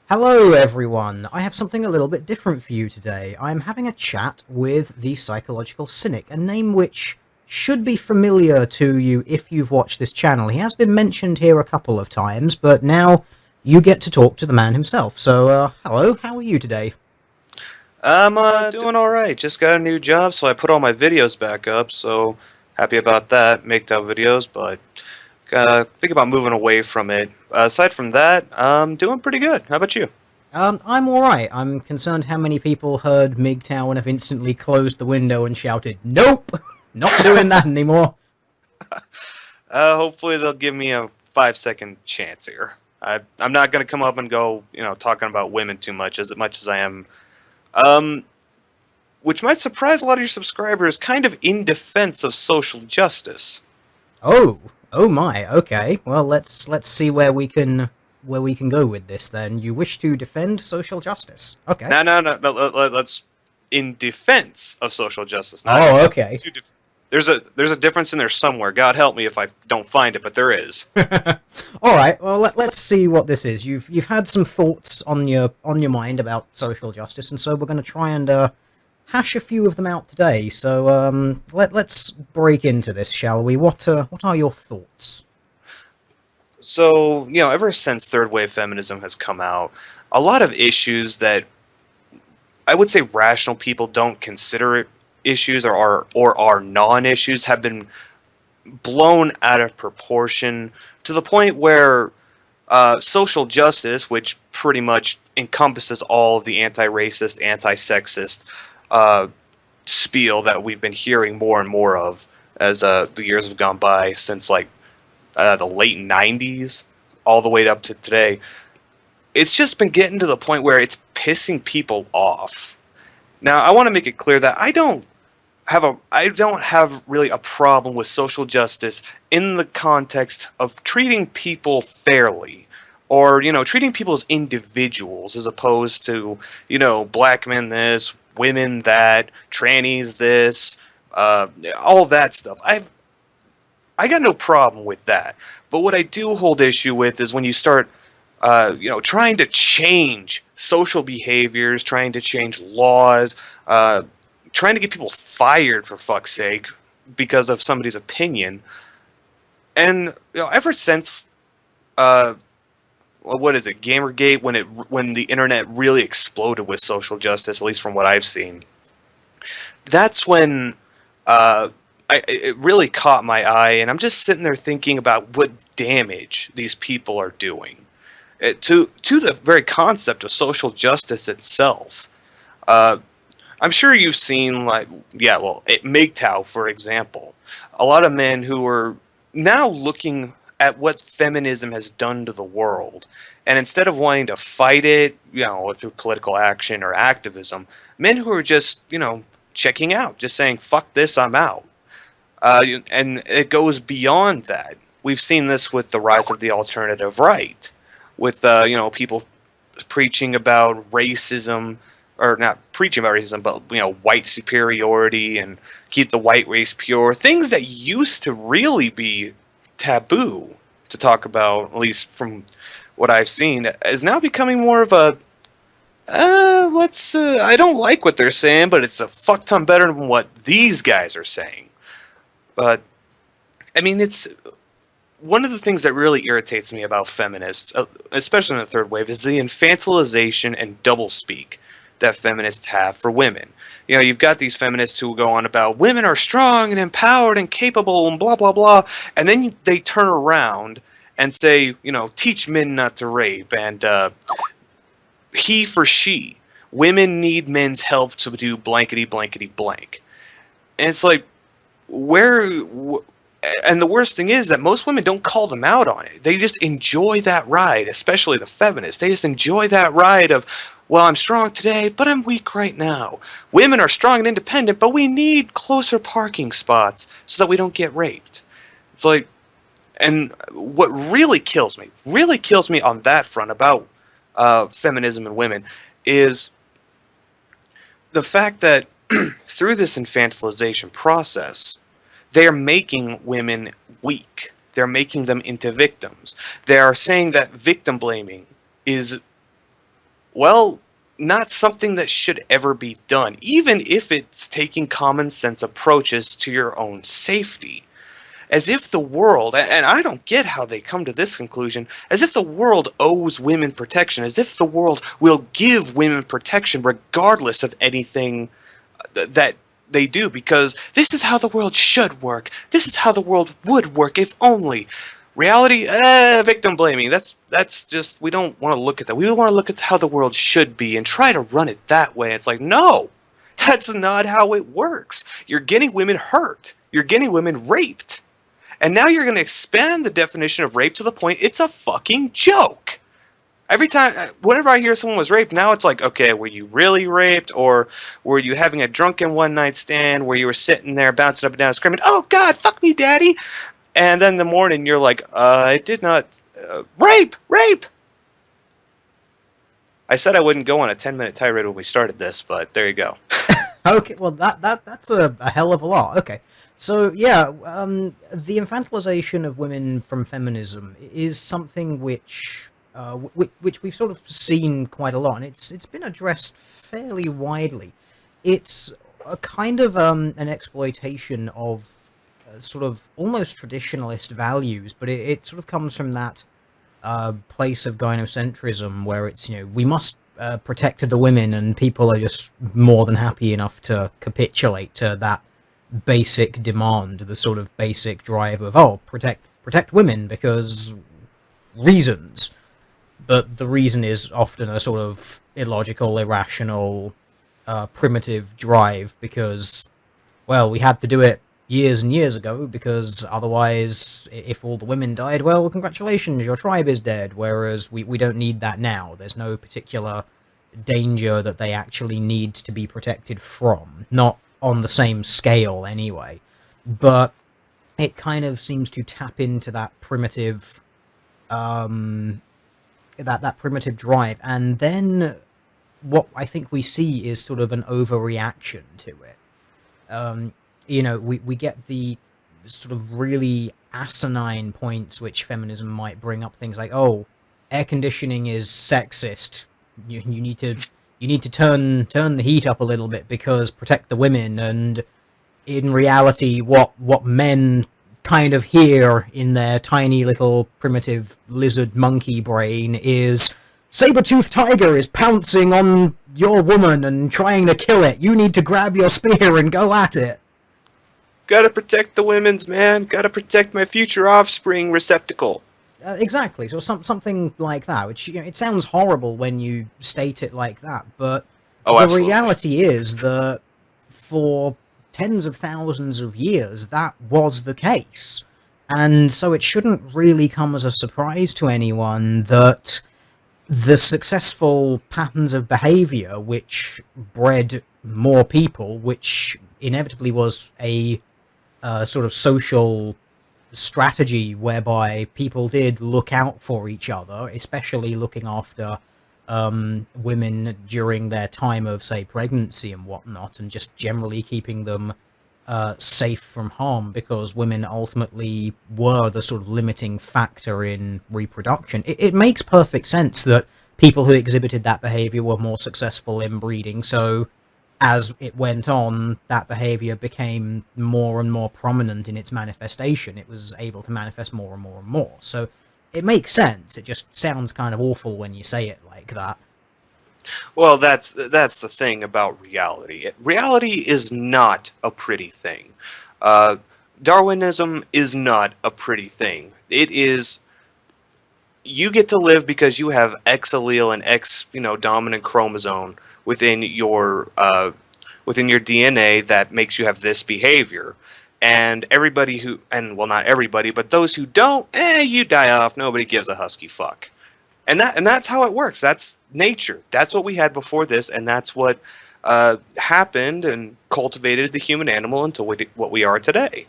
Hello, everyone. I have something a little bit different for you today. I'm having a chat with the Psychological Cynic, a name which should be familiar to you if you've watched this channel. He has been mentioned here a couple of times, but now you get to talk to the man himself. So, hello, how are you today? I'm doing all right. Just got a new job, so I put all my videos back up. So happy about that. Make out videos, but think about moving away from it. Aside from that, I'm doing pretty good. How about you? I'm alright. I'm concerned how many people heard MGTOW and have instantly closed the window and shouted, "Nope! Not doing that anymore." Hopefully they'll give me a 5 second chance here. I'm not gonna come up and go, talking about women too much as I am. Um, which might surprise a lot of your subscribers. Kind of in defense of social justice. Oh, oh my. Okay. Well, let's see where we can go with this. Then you wish to defend social justice. Okay. No, no, no, no. Let's in defense of social justice, not Oh, okay. to there's a difference in there somewhere. God help me if I don't find it, but there is. All right. Well, let's see what this is. You've had some thoughts on your mind about social justice, and so we're going to try and hash a few of them out today. So let's break into this, shall we? What are your thoughts? So ever since third wave feminism has come out, a lot of issues that I would say rational people don't consider it issues or are non-issues have been blown out of proportion to the point where social justice, which pretty much encompasses all of the anti-racist, anti-sexist uh, spiel that we've been hearing more and more of as the years have gone by since like the late 90s all the way up to today. It's just been getting to the point where it's pissing people off. Now, I want to make it clear that I don't have really a problem with social justice in the context of treating people fairly, or treating people as individuals as opposed to black men this, women that, trannies this, all that stuff. I got no problem with that. But what I do hold issue with is when you start trying to change social behaviors, trying to change laws, uh, trying to get people fired for fuck's sake because of somebody's opinion. And ever since uh, what is it, Gamergate, when the internet really exploded with social justice, at least from what I've seen, that's when uh, it really caught my eye, and I'm just sitting there thinking about what damage these people are doing to the very concept of social justice itself. Uh, I'm sure you've seen, like, yeah, well, at MGTOW, for example, a lot of men who are now looking at what feminism has done to the world, and instead of wanting to fight it, through political action or activism, men who are just, checking out, just saying, "Fuck this, I'm out." And it goes beyond that. We've seen this with the rise of the alternative right, with people preaching about racism, or not preaching about racism, but white superiority and keep the white race pure. Things that used to really be taboo to talk about, at least from what I've seen, is now becoming more of a let's. I don't like what they're saying, but it's a fuck ton better than what these guys are saying. But I mean, it's one of the things that really irritates me about feminists, especially in the third wave, is the infantilization and doublespeak that feminists have for women. You've got these feminists who go on about women are strong and empowered and capable and blah blah blah, and then they turn around and say, teach men not to rape, and he for she. Women need men's help to do blankety blankety blank. And it's like, where and the worst thing is that most women don't call them out on it. They just enjoy that ride, especially the feminists. They just enjoy that ride of, well, I'm strong today, but I'm weak right now. Women are strong and independent, but we need closer parking spots so that we don't get raped. It's like, and what really kills me on that front about feminism and women is the fact that through this infantilization process, they are making women weak. They're making them into victims. They are saying that victim blaming is Well, not something that should ever be done, even if it's taking common sense approaches to your own safety. As if the world, and I don't get how they come to this conclusion, as if the world owes women protection, as if the world will give women protection regardless of anything that they do, because this is how the world should work. This is how the world would work if only. Reality, victim blaming. That's just, we don't want to look at that. We want to look at how the world should be and try to run it that way. It's like, no, that's not how it works. You're getting women hurt. You're getting women raped. And now you're going to expand the definition of rape to the point it's a fucking joke. Every time, whenever I hear someone was raped, now it's like, okay, were you really raped? Or were you having a drunken one-night stand where you were sitting there bouncing up and down screaming, oh, God, fuck me, daddy? And then in the morning, you're like, I did not... rape! Rape! I said I wouldn't go on a 10-minute tirade when we started this, but there you go. Okay, well, that's a hell of a lot. Okay. So, yeah, the infantilization of women from feminism is something which we've sort of seen quite a lot, and it's been addressed fairly widely. It's a kind of an exploitation of sort of almost traditionalist values, but it sort of comes from that place of gynocentrism where it's, we must protect the women, and people are just more than happy enough to capitulate to that basic demand, the sort of basic drive of, oh, protect women because reasons. But the reason is often a sort of illogical, irrational, primitive drive because, well, we had to do it years and years ago because otherwise, if all the women died, well, congratulations, your tribe is dead. Whereas we don't need that now. There's no particular danger that they actually need to be protected from. Not on the same scale, anyway. But it kind of seems to tap into that primitive, that primitive drive, and then what I think we see is sort of an overreaction to it. We get the sort of really asinine points which feminism might bring up, things like, oh, air conditioning is sexist. You need to turn the heat up a little bit because protect the women. And in reality, what men kind of hear in their tiny little primitive lizard monkey brain is, saber-toothed tiger is pouncing on your woman and trying to kill it. You need to grab your spear and go at it. Gotta protect the women's, man. Gotta protect my future offspring receptacle. Exactly. So something like that, which, it sounds horrible when you state it like that, but Oh, the absolutely. reality is that for tens of thousands of years, that was the case. And so it shouldn't really come as a surprise to anyone that the successful patterns of behavior which bred more people, which inevitably was a sort of social strategy whereby people did look out for each other, especially looking after women during their time of, say, pregnancy and whatnot, and just generally keeping them safe from harm, because women ultimately were the sort of limiting factor in reproduction. It makes perfect sense that people who exhibited that behavior were more successful in breeding, so as it went on, that behavior became more and more prominent in its manifestation. It was able to manifest more and more and more. So it makes sense. It just sounds kind of awful when you say it like that. Well, that's the thing about reality. Reality is not a pretty thing. Uh, Darwinism is not a pretty thing. It is, you get to live because you have X allele and X, dominant chromosome within your DNA that makes you have this behavior. And everybody who, and well, not everybody, but those who don't, you die off. Nobody gives a husky fuck. And that's how it works. That's nature. That's what we had before this, and that's what happened and cultivated the human animal into what we are today.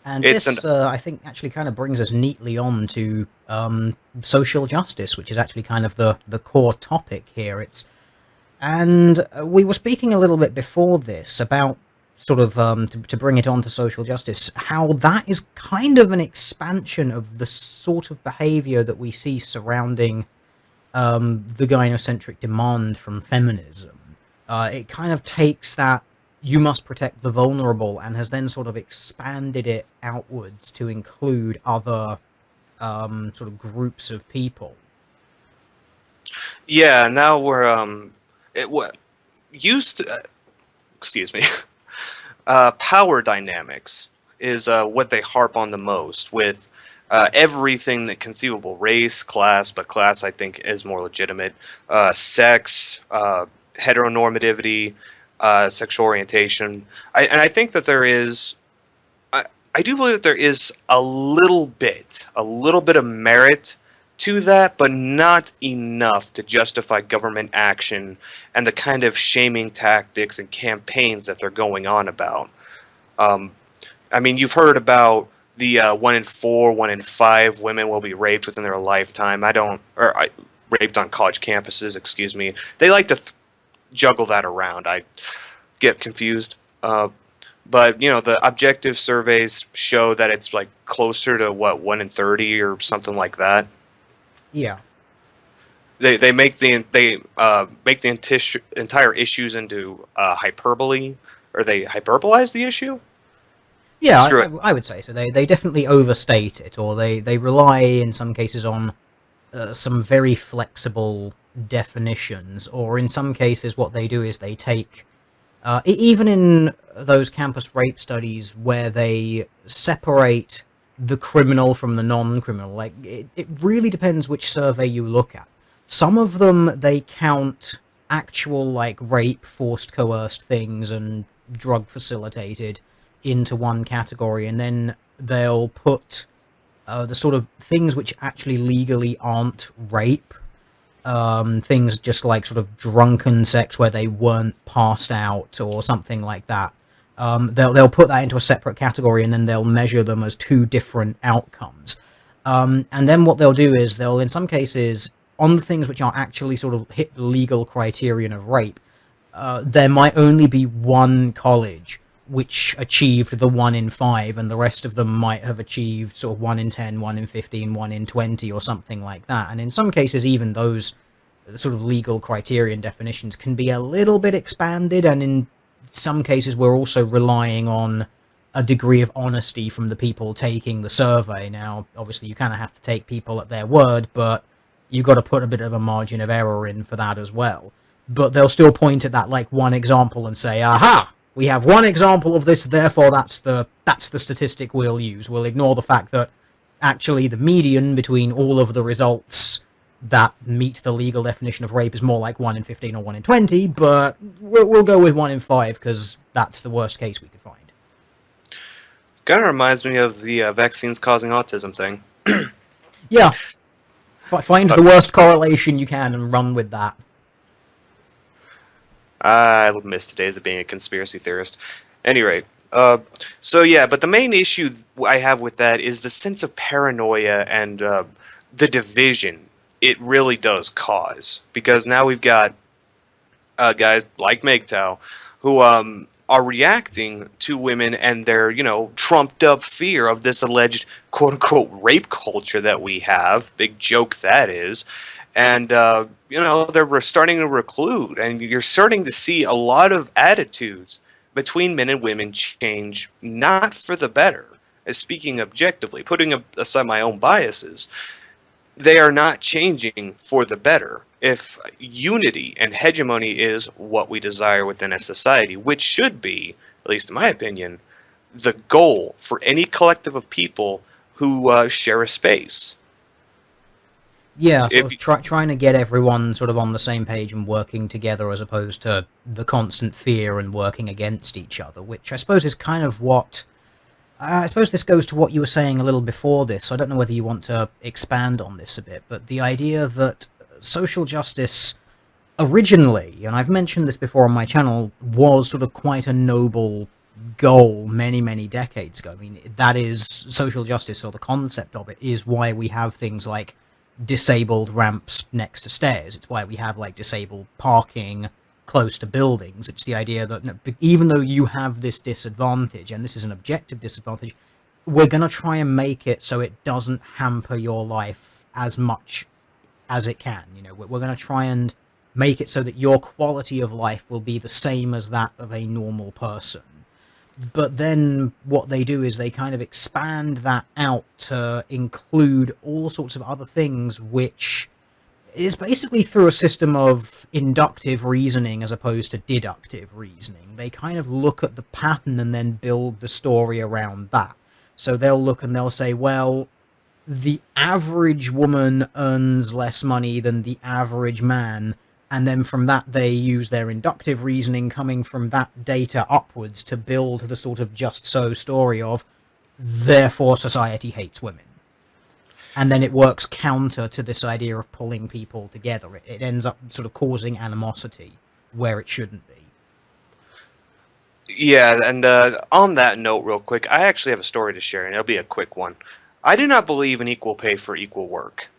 And It's an this, I think, actually kind of brings us neatly on to social justice, which is actually kind of the core topic here. And we were speaking a little bit before this about sort of, to bring it on to social justice, how that is kind of an expansion of the sort of behavior that we see surrounding the gynocentric demand from feminism, it kind of takes that you must protect the vulnerable and has then sort of expanded it outwards to include other sort of groups of people. Yeah, now we're it what used to, excuse me. Power dynamics is what they harp on the most with everything that conceivable, race, class, but class I think is more legitimate, sex, heteronormativity, sexual orientation. And I think that there is, I, I do believe that there is a little bit of merit to that, but not enough to justify government action and the kind of shaming tactics and campaigns that they're going on about. Um, I mean, you've heard about the 1 in 4, 1 in 5 women will be raped within their lifetime. Raped on college campuses. Excuse me. They like to juggle that around. I get confused. But the objective surveys show that it's like closer to what 1 in 30 or something like that. Yeah. They make the entire issues into hyperbole, or they hyperbolize the issue. Yeah, Screw it. I would say so. They definitely overstate it, or they rely in some cases on some very flexible definitions, or in some cases what they do is they take even in those campus rape studies where they separate the criminal from the non-criminal, like it really depends which survey you look at. Some of them they count actual like rape, forced coerced things and drug facilitated into one category, and then they'll put the sort of things which actually legally aren't rape, things just like sort of drunken sex where they weren't passed out or something like that. They'll put that into a separate category, and then they'll measure them as two different outcomes. And then what they'll do is they'll, in some cases, on the things which are actually sort of hit the legal criterion of rape, there might only be one college which achieved the 1 in 5, and the rest of them might have achieved sort of 1 in 10, 1 in 15, 1 in 20, or something like that. And in some cases, even those sort of legal criterion definitions can be a little bit expanded, and in some cases, we're also relying on a degree of honesty from the people taking the survey. Now, obviously, you kind of have to take people at their word, but you've got to put a bit of a margin of error in for that as well. But they'll still point at that like one example and say, aha, we have one example of this, therefore that's the statistic we'll use. We'll ignore the fact that actually the median between all of the results that meet the legal definition of rape is more like 1 in 15 or 1 in 20, but we'll go with 1 in 5 because that's the worst case we could find. Kind of reminds me of the vaccines causing autism thing. Yeah. Find the worst correlation you can and run with that. I miss the days of being a conspiracy theorist. Any rate, so yeah, but the main issue I have with that is the sense of paranoia and the division it really does cause. Because now we've got guys like MGTOW who are reacting to women and their, trumped up fear of this alleged quote unquote rape culture that we have. Big joke that is. And, they're starting to reclude, and you're starting to see a lot of attitudes between men and women change, not for the better. As speaking objectively, putting aside my own biases, they are not changing for the better. If unity and hegemony is what we desire within a society, which should be, at least in my opinion, the goal for any collective of people who share a space. Yeah, sort of trying to get everyone sort of on the same page and working together as opposed to the constant fear and working against each other, which I suppose is kind of what... I suppose this goes to what you were saying a little before this, so I don't know whether you want to expand on this a bit, but the idea that social justice originally, and I've mentioned this before on my channel, was sort of quite a noble goal many, many decades ago. I mean, that is social justice, or the concept of it, is why we have things like disabled ramps next to stairs. It's why we have like disabled parking close to buildings. It's the idea that even though you have this disadvantage, and this is an objective disadvantage, we're going to try and make it so it doesn't hamper your life as much as it can. You know, we're going to try and make it so that your quality of life will be the same as that of a normal person. But then what they do is they kind of expand that out to include all sorts of other things, which is basically through a system of inductive reasoning as opposed to deductive reasoning. They kind of look at the pattern and then build the story around that. So they'll look and they'll say, well, the average woman earns less money than the average man, and then from that they use their inductive reasoning coming from that data upwards to build the sort of just so story of therefore society hates women. And then it works counter to this idea of pulling people together. It ends up sort of causing animosity where it shouldn't be. Yeah, and on that note, real quick, I actually have a story to share, and it'll be a quick one. I do not believe in equal pay for equal work.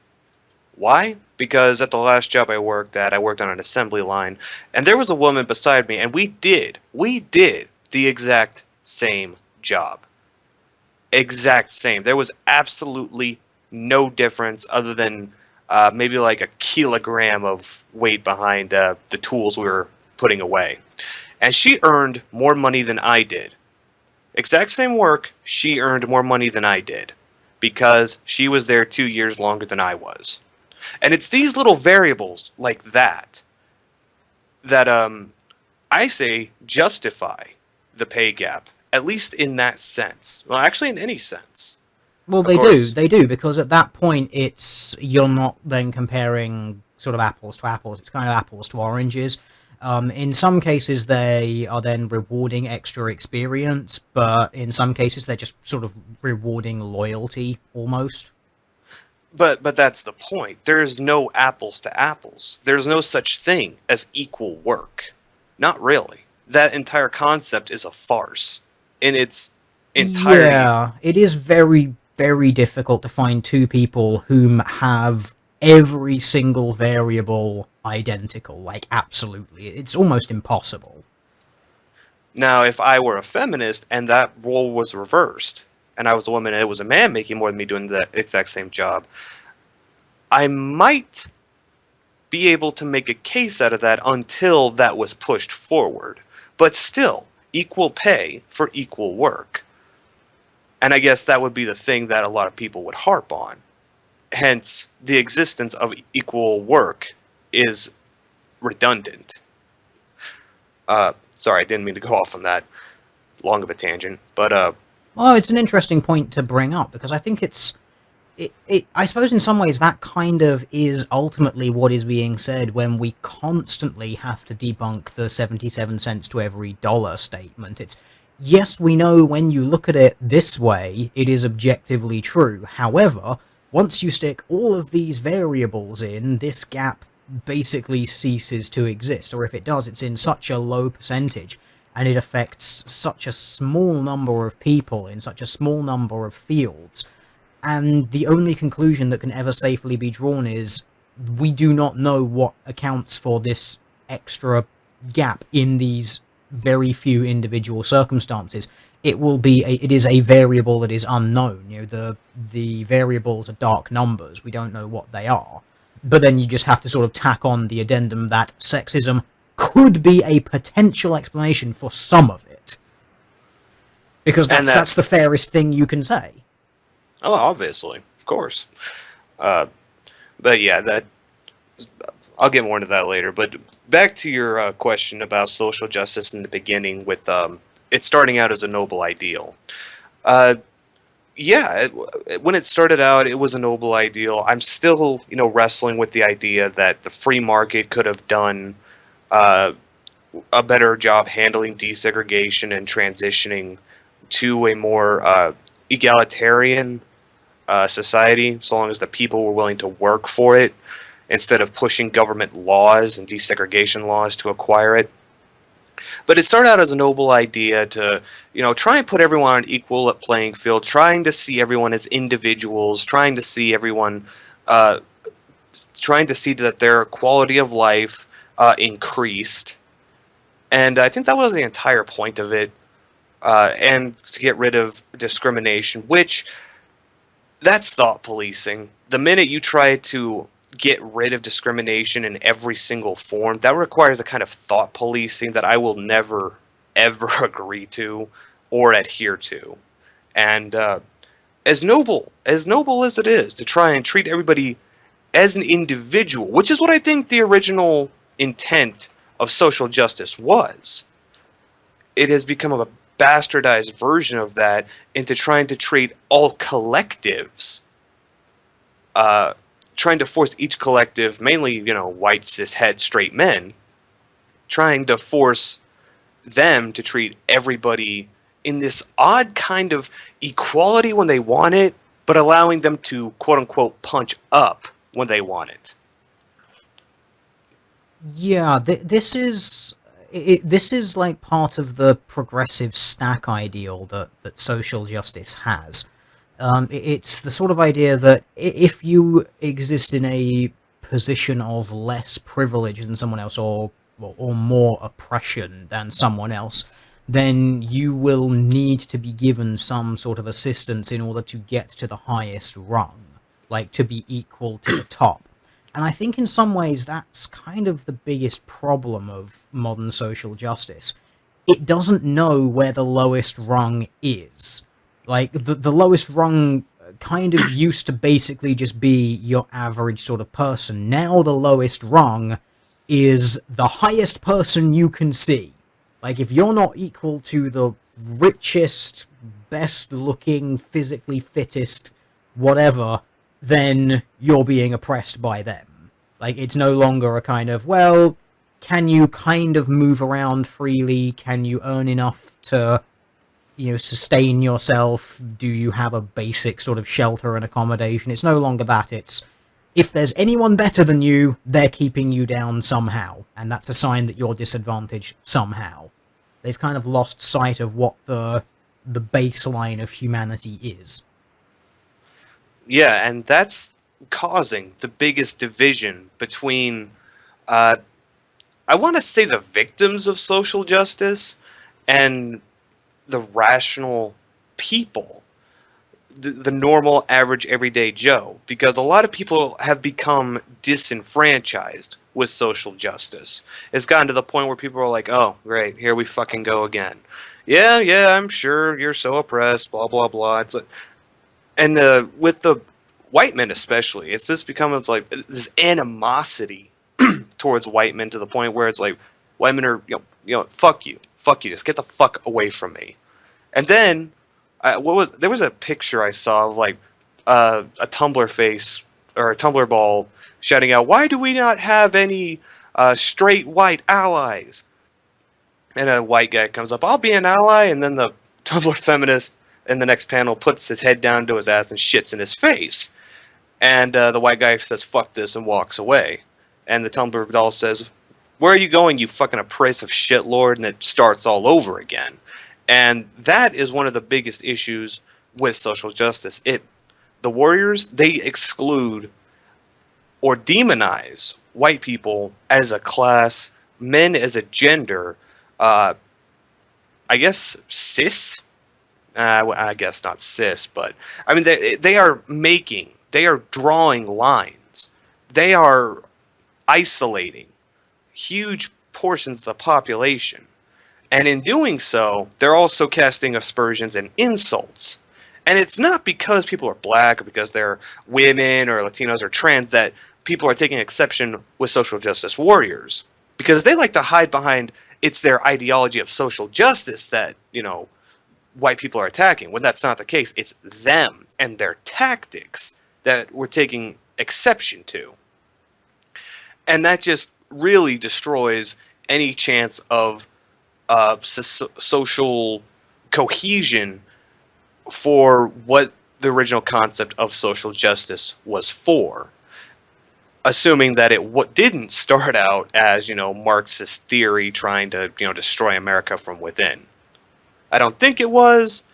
Why? Because at the last job I worked at, I worked on an assembly line, and there was a woman beside me, and we did the exact same job. Exact same. There was absolutely no difference other than maybe like a kilogram of weight behind the tools we were putting away. And she earned more money than I did. Exact same work, she earned more money than I did because she was there 2 years longer than I was. And it's these little variables like that that I say justify the pay gap, at least in that sense. Well, actually, in any sense. Well, Of course, they do, because at that point you're not then comparing sort of apples to apples. It's kind of apples to oranges. In some cases, they are then rewarding extra experience, but in some cases, they're just sort of rewarding loyalty almost. but that's the point. There is no apples to apples. There's no such thing as equal work. Not really. That entire concept is a farce in its entirety. Yeah, it is very, very difficult to find two people whom have every single variable identical. Like, absolutely. It's almost impossible. Now, if I were a feminist and that role was reversed, and I was a woman and it was a man making more than me doing the exact same job, I might be able to make a case out of that until that was pushed forward. But still, equal pay for equal work. And I guess that would be the thing that a lot of people would harp on. Hence, the existence of equal work is redundant. Sorry, I didn't mean to go off on that long of a tangent, but Well, it's an interesting point to bring up because I think I suppose in some ways that kind of is ultimately what is being said when we constantly have to debunk the 77 cents to every dollar statement. It's, yes, we know when you look at it this way, it is objectively true. However, once you stick all of these variables in, this gap basically ceases to exist, or if it does, it's in such a low percentage, and it affects such a small number of people in such a small number of fields. And the only conclusion that can ever safely be drawn is we do not know what accounts for this extra gap in these very few individual circumstances. It is a variable that is unknown. You know, the variables are dark numbers. We don't know what they are. But then you just have to sort of tack on the addendum that sexism could be a potential explanation for some of it. Because that's the fairest thing you can say. oh, obviously, of course. But yeah, that I'll get more into that later. But back to your question about social justice in the beginning, with it starting out as a noble ideal. Uh, yeah, when it started out, it was a noble ideal. I'm still, wrestling with the idea that the free market could have done uh, a better job handling desegregation and transitioning to a more egalitarian society, so long as the people were willing to work for it instead of pushing government laws and desegregation laws to acquire it. But it started out as a noble idea to, try and put everyone on an equal playing field, trying to see everyone as individuals, trying to see everyone, uh, trying to see that their quality of life increased. And I think that was the entire point of it. And to get rid of discrimination, which that's thought policing. The minute you try to get rid of discrimination in every single form, that requires a kind of thought policing that I will never, ever agree to or adhere to. And as noble as it is to try and treat everybody as an individual, which is what I think the original intent of social justice was, it has become a bastardized version of that into trying to treat all collectives, uh, trying to force each collective, mainly, white, cis, het, straight men, trying to force them to treat everybody in this odd kind of equality when they want it, but allowing them to quote unquote punch up when they want it. Yeah, this is like part of the progressive stack ideal that social justice has. It's the sort of idea that if you exist in a position of less privilege than someone else, or more oppression than someone else, then you will need to be given some sort of assistance in order to get to the highest rung, like to be equal to the top. And I think in some ways that's kind of the biggest problem of modern social justice. It doesn't know where the lowest rung is. Like, the lowest rung kind of used to basically just be your average sort of person. Now the lowest rung is the highest person you can see. Like, if you're not equal to the richest, best looking, physically fittest, whatever, then you're being oppressed by them. Like, it's no longer a kind of, well, can you kind of move around freely? Can you earn enough to, sustain yourself? Do you have a basic sort of shelter and accommodation? It's no longer that. It's, if there's anyone better than you, they're keeping you down somehow, and that's a sign that you're disadvantaged somehow. They've kind of lost sight of what the baseline of humanity is. Yeah, and that's causing the biggest division between, uh, I want to say, the victims of social justice and the rational people, the normal, average, everyday Joe, because a lot of people have become disenfranchised with social justice. It's gotten to the point where people are like, "Oh, great, here we fucking go again." Yeah, yeah, I'm sure you're so oppressed, blah blah blah. It's like, and with the white men especially, it's just become, it's like this animosity towards white men to the point where it's like white men are, fuck you, just get the fuck away from me. And then, there was a picture I saw of like a Tumblr face or a Tumblr ball shouting out, "Why do we not have any straight white allies?" And a white guy comes up, "I'll be an ally," and then the Tumblr feminist in the next panel puts his head down to his ass and shits in his face. And the white guy says, "Fuck this," and walks away. And the Tumblr doll says, "Where are you going, you fucking oppressive shitlord?" And it starts all over again. And that is one of the biggest issues with social justice. The warriors, they exclude or demonize white people as a class, men as a gender, uh, I guess cis. I guess not cis, but I mean they are drawing lines, they are isolating huge portions of the population. And in doing so, they're also casting aspersions and insults. And it's not because people are black or because they're women or Latinos or trans that people are taking exception with social justice warriors. Because they like to hide behind, it's their ideology of social justice that, white people are attacking. When that's not the case, it's them and their tactics that we're taking exception to. And that just really destroys any chance of social cohesion for what the original concept of social justice was for. Assuming that it didn't start out as, Marxist theory trying to, destroy America from within. I don't think it was,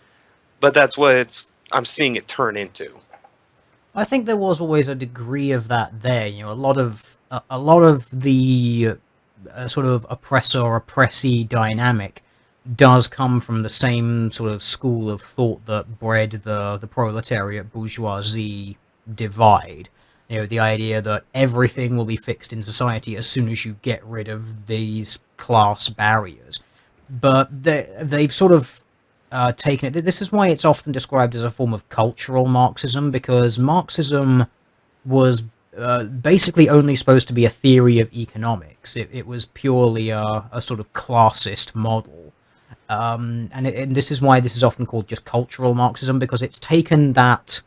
but that's what I'm seeing it turn into. I think there was always a degree of that there. A lot of the sort of oppressor-oppressee dynamic does come from the same sort of school of thought that bred the proletariat bourgeoisie divide. The idea that everything will be fixed in society as soon as you get rid of these class barriers. But they've sort of taken it. This is why it's often described as a form of cultural Marxism, because Marxism was basically only supposed to be a theory of economics. It was purely a sort of classist model. And this is why this is often called just cultural Marxism, because it's taken that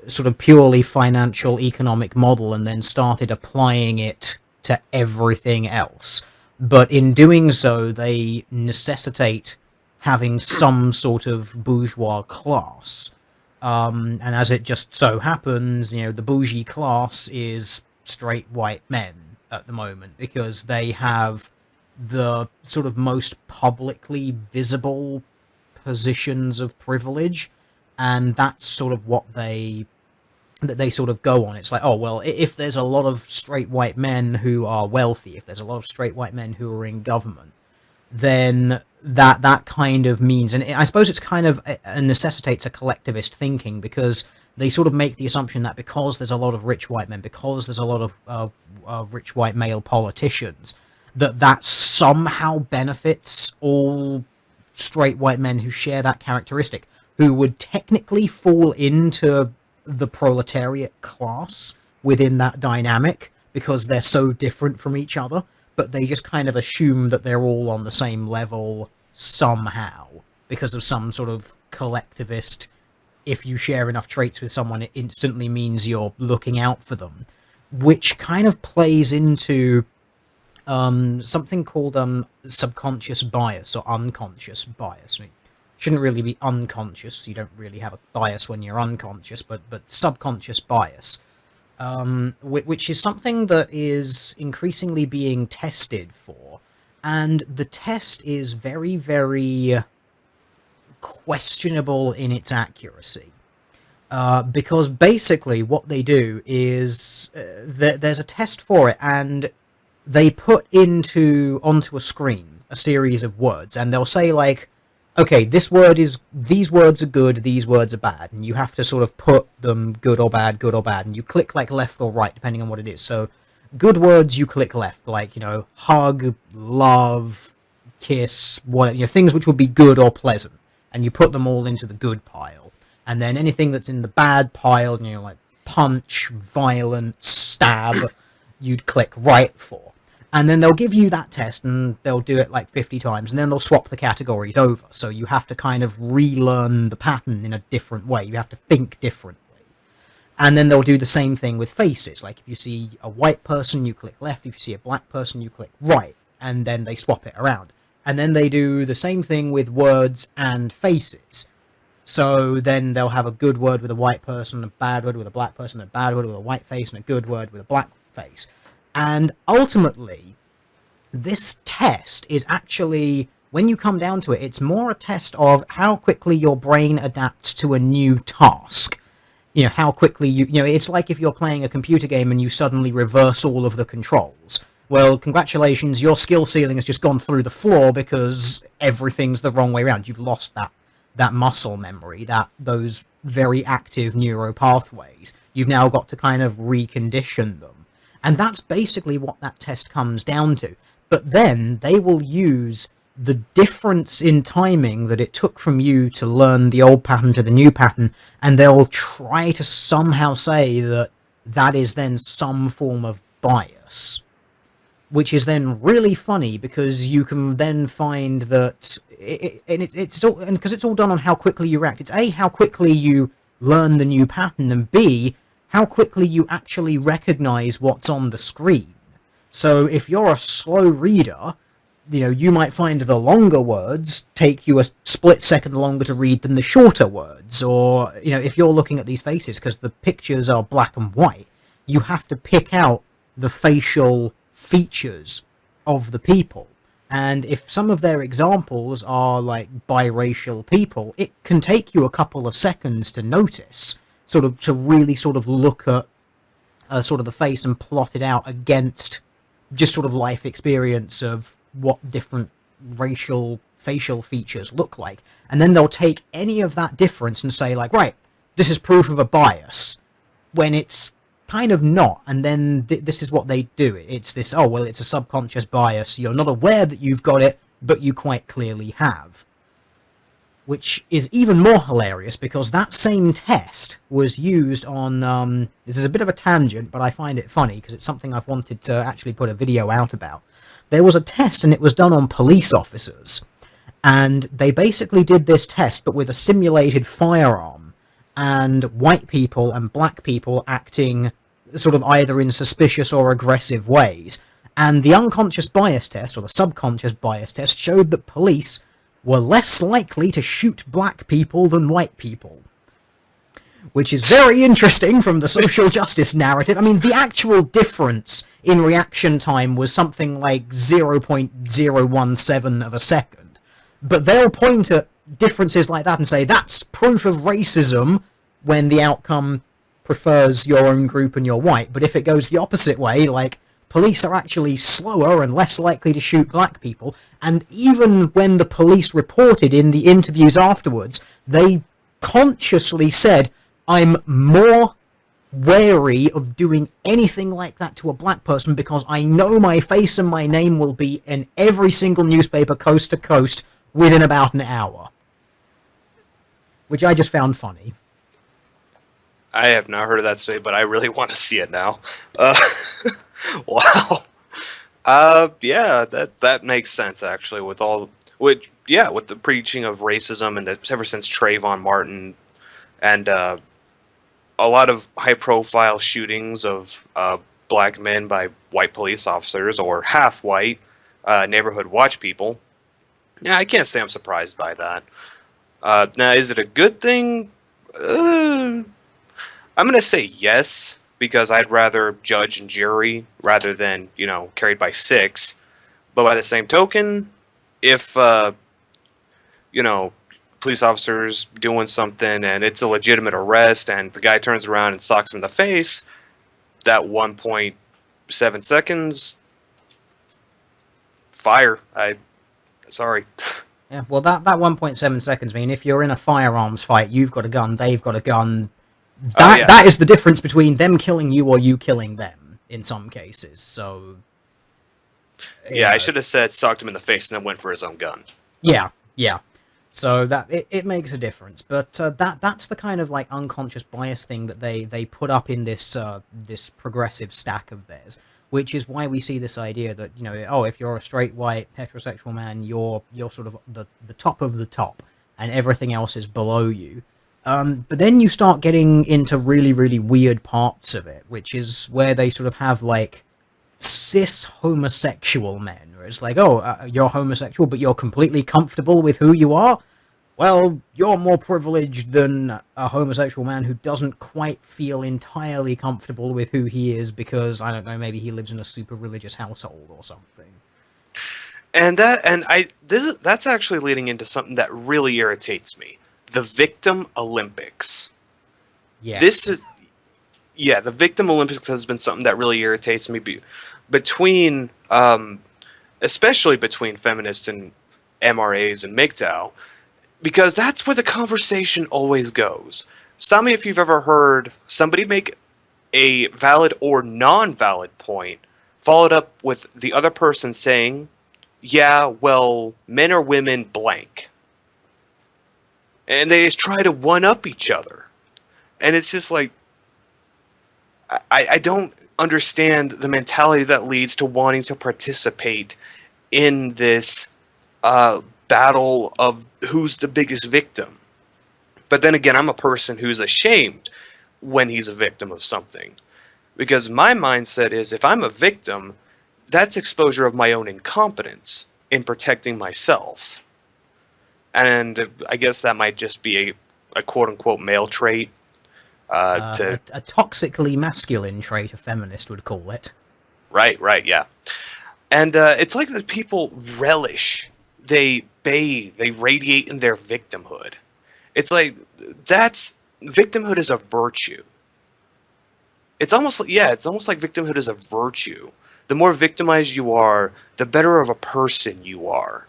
sort of purely financial economic model and then started applying it to everything else. But in doing so, they necessitate having some sort of bourgeois class. And as it just so happens, the bougie class is straight white men at the moment, because they have the sort of most publicly visible positions of privilege, and that's sort of what they sort of go on. It's like, oh, well, if there's a lot of straight white men who are wealthy, if there's a lot of straight white men who are in government, then that kind of means, and I suppose it's kind of necessitates a collectivist thinking, because they sort of make the assumption that because there's a lot of rich white men, because there's a lot of rich white male politicians, that somehow benefits all straight white men who share that characteristic, who would technically fall into the proletariat class within that dynamic, because they're so different from each other, but they just kind of assume that they're all on the same level somehow, because of some sort of collectivist, if you share enough traits with someone, it instantly means you're looking out for them, which kind of plays into something called subconscious bias or unconscious bias. I mean, shouldn't really be unconscious. You don't really have a bias when you're unconscious, but subconscious bias, which is something that is increasingly being tested for, and the test is very, very questionable in its accuracy. Because basically what they do is there's a test for it, and they put onto a screen a series of words, and they'll say, like, okay, these words are good, these words are bad, and you have to sort of put them good or bad, and you click like left or right depending on what it is. So good words, you click left, like, hug, love, kiss, things which would be good or pleasant, and you put them all into the good pile. And then anything that's in the bad pile, like punch, violence, stab, you'd click right for. And then they'll give you that test, and they'll do it like 50 times, and then they'll swap the categories over. So you have to kind of relearn the pattern in a different way. You have to think differently. And then they'll do the same thing with faces. Like, if you see a white person, you click left. If you see a black person, you click right. And then they swap it around. And then they do the same thing with words and faces. So then they'll have a good word with a white person, a bad word with a black person, a bad word with a white face, and a good word with a black face. And ultimately, this test is actually, when you come down to it, it's more a test of how quickly your brain adapts to a new task. How quickly it's like if you're playing a computer game and you suddenly reverse all of the controls. Well, congratulations, your skill ceiling has just gone through the floor because everything's the wrong way around. You've lost that muscle memory, those very active neural pathways. You've now got to kind of recondition them. And that's basically what that test comes down to. But then they will use the difference in timing that it took from you to learn the old pattern to the new pattern, and they'll try to somehow say that is then some form of bias. Which is then really funny, because you can then find that it's all done on how quickly you react. It's A, how quickly you learn the new pattern, and B, how quickly you actually recognize what's on the screen. So if you're a slow reader, you might find the longer words take you a split second longer to read than the shorter words. Or, if you're looking at these faces, because the pictures are black and white, you have to pick out the facial features of the people. And if some of their examples are like biracial people, it can take you a couple of seconds to notice, to really look at sort of the face and plot it out against just sort of life experience of what different facial features look like. And then they'll take any of that difference and say, like, right, this is proof of a bias, when it's kind of not. And then this is what they do. It's this, oh, well, it's a subconscious bias. You're not aware that you've got it, but you quite clearly have. Which is even more hilarious because that same test was used on, this is a bit of a tangent, but I find it funny because it's something I've wanted to actually put a video out about. There was a test and it was done on police officers. And they basically did this test, but with a simulated firearm, and white people and black people acting sort of either in suspicious or aggressive ways. And the unconscious bias test, or the subconscious bias test, showed that police were less likely to shoot black people than white people. Which is very interesting from the social justice narrative. I mean, the actual difference in reaction time was something like 0.017 of a second. But they'll point at differences like that and say, that's proof of racism when the outcome prefers your own group and you're white. But if it goes the opposite way, like, police are actually slower and less likely to shoot black people, and even when the police reported in the interviews afterwards, they consciously said, I'm more wary of doing anything like that to a black person because I know my face and my name will be in every single newspaper coast to coast within about an hour. Which I just found funny. I have not heard of that story, but I really want to see it now. Wow. Yeah, that makes sense actually. With the preaching of racism and ever since Trayvon Martin, and a lot of high-profile shootings of black men by white police officers or half-white neighborhood watch people. Yeah, I can't say I'm surprised by that. Now, is it a good thing? I'm going to say yes, because I'd rather judge and jury rather than, carried by six. But by the same token, if, police officers doing something and it's a legitimate arrest and the guy turns around and socks him in the face, that 1.7 seconds, fire. Sorry. Yeah, well, that 1.7 seconds, I mean, if you're in a firearms fight, you've got a gun, they've got a gun. That is the difference between them killing you or you killing them, in some cases, so... Yeah, I should have said socked him in the face and then went for his own gun. Yeah. So that it makes a difference, but that's the kind of like unconscious bias thing that they put up in this this progressive stack of theirs, which is why we see this idea that if you're a straight white heterosexual man, you're sort of the top of the top, and everything else is below you. But then you start getting into really, really weird parts of it, which is where they sort of have, like, cis homosexual men, where it's like, you're homosexual, but you're completely comfortable with who you are? Well, you're more privileged than a homosexual man who doesn't quite feel entirely comfortable with who he is because, I don't know, maybe he lives in a super religious household or something. And that's actually leading into something that really irritates me. The Victim Olympics. Yes. The Victim Olympics has been something that really irritates me especially between feminists and MRAs and MGTOW, because that's where the conversation always goes. Stop me if you've ever heard somebody make a valid or non-valid point, followed up with the other person saying, yeah, well, men or women blank. And they just try to one-up each other. And it's just like, I don't understand the mentality that leads to wanting to participate in this battle of who's the biggest victim. But then again, I'm a person who's ashamed when he's a victim of something. Because my mindset is, if I'm a victim, that's exposure of my own incompetence in protecting myself. And I guess that might just be a quote-unquote male trait. A toxically masculine trait, a feminist would call it. Right, yeah. And it's like that people relish, they bathe, they radiate in their victimhood. It's like, victimhood is a virtue. It's almost like victimhood is a virtue. The more victimized you are, the better of a person you are.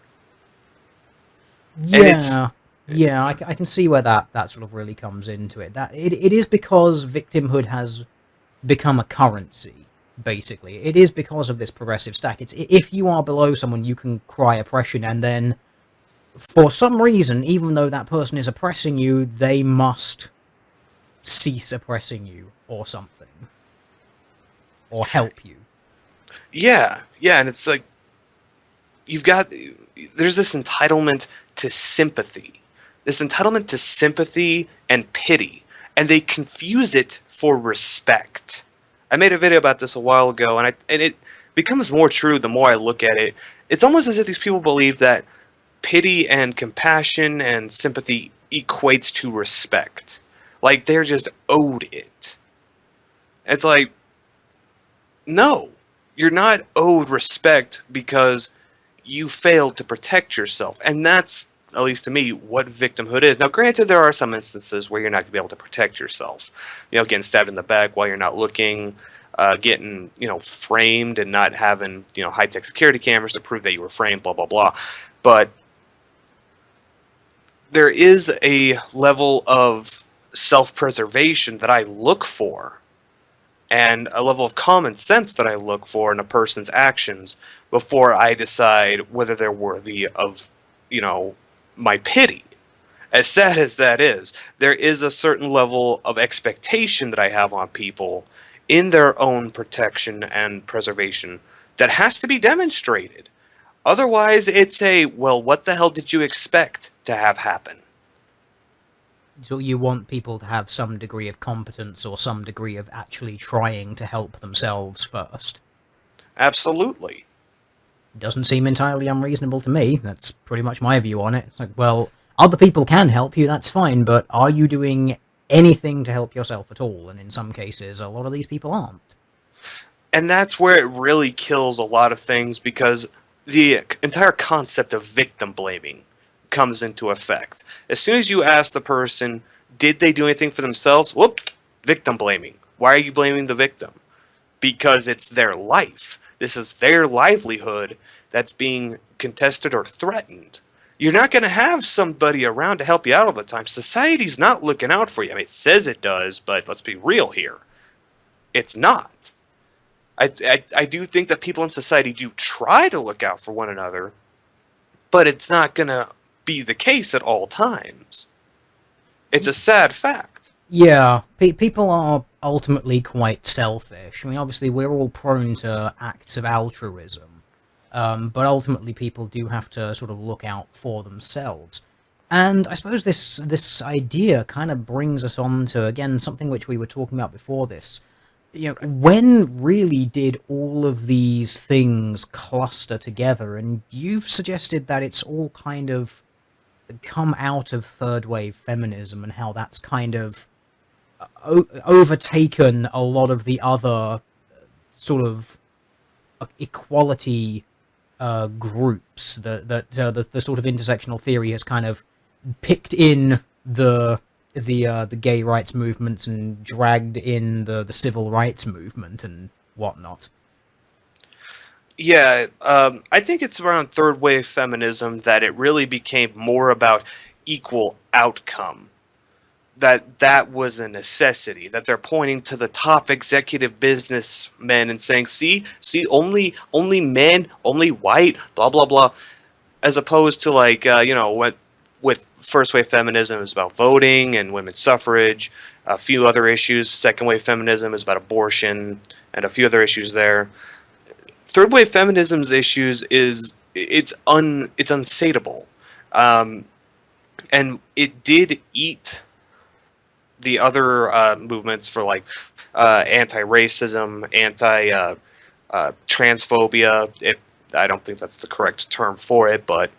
Yeah, I can see where that sort of really comes into it. That it is because victimhood has become a currency. Basically, it is because of this progressive stack. It's if you are below someone, you can cry oppression, and then for some reason, even though that person is oppressing you, they must cease oppressing you or something, or help you. Yeah, yeah, and it's like you've got there's this entitlement to sympathy and pity, and they confuse it for respect. I made a video about this a while ago, and it becomes more true the more I look at it. It's almost as if these people believe that pity and compassion and sympathy equates to respect, like they're just owed it. It's like, no, you're not owed respect because you failed to protect yourself. And that's, at least to me, what victimhood is. Now, granted, there are some instances where you're not going to be able to protect yourself. You know, getting stabbed in the back while you're not looking, getting, framed and not having, high-tech security cameras to prove that you were framed, blah, blah, blah. But there is a level of self-preservation that I look for and a level of common sense that I look for in a person's actions before I decide whether they're worthy of, my pity. As sad as that is, there is a certain level of expectation that I have on people in their own protection and preservation that has to be demonstrated. Otherwise, it's well, what the hell did you expect to have happen? So you want people to have some degree of competence or some degree of actually trying to help themselves first. Absolutely. Doesn't seem entirely unreasonable to me. That's pretty much my view on it. It's like, well, other people can help you, that's fine, but are you doing anything to help yourself at all? And in some cases, a lot of these people aren't. And that's where it really kills a lot of things because the entire concept of victim blaming comes into effect. As soon as you ask the person, did they do anything for themselves? Whoop, victim blaming. Why are you blaming the victim? Because it's their life. This is their livelihood that's being contested or threatened. You're not going to have somebody around to help you out all the time. Society's not looking out for you. I mean, it says it does, but let's be real here. It's not. I do think that people in society do try to look out for one another, but it's not going to be the case at all times. It's a sad fact. Yeah, people are ultimately quite selfish. I mean, obviously, we're all prone to acts of altruism, but ultimately, people do have to sort of look out for themselves. And I suppose this idea kind of brings us on to again something which we were talking about before this. When really did all of these things cluster together? And you've suggested that it's all kind of come out of third wave feminism and how that's kind of overtaken a lot of the other sort of equality groups that the sort of intersectional theory has kind of picked in the gay rights movements and dragged in the civil rights movement and whatnot. Yeah, I think it's around third wave feminism that it really became more about equal outcome. That was a necessity. That they're pointing to the top executive businessmen and saying, see, only men, only white, blah blah blah, as opposed to like what with first wave feminism is about voting and women's suffrage, a few other issues. Second wave feminism is about abortion and a few other issues there. Third wave feminism's issues is it's unsatiable, um, and it did eat the other movements for like anti-racism, transphobia. I don't think that's the correct term for it, but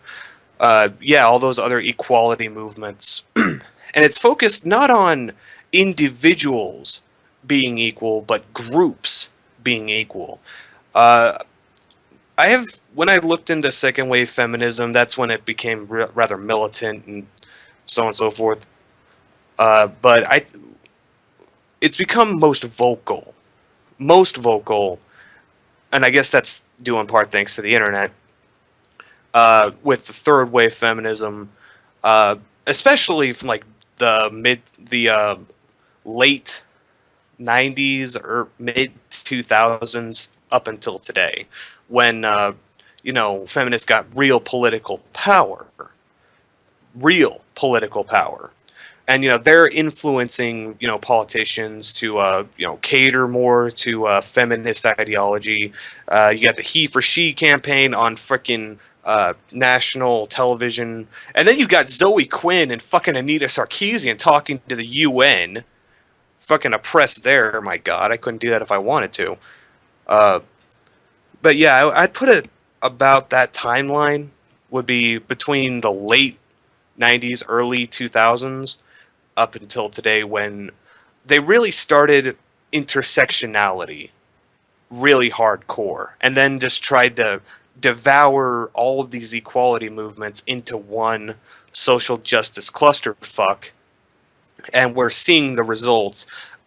yeah, all those other equality movements, and it's focused not on individuals being equal, but groups being equal. Uh, when I looked into second wave feminism, that's when it became rather militant and so on and so forth. But it's become most vocal, and I guess that's due in part thanks to the internet. With the third wave feminism, uh, especially from like the late '90s or mid 2000s up until today, when feminists got real political power. And they're influencing politicians to cater more to feminist ideology. You got the He for She campaign on freaking national television, and then you got Zoe Quinn and fucking Anita Sarkeesian talking to the UN. Fucking oppressed there. My God, I couldn't do that if I wanted to. Uh, but yeah, I'd put it about that timeline would be between the late '90s, early 2000s up until today, when they really started intersectionality really hardcore, and then just tried to devour all of these equality movements into one social justice clusterfuck. And we're seeing the results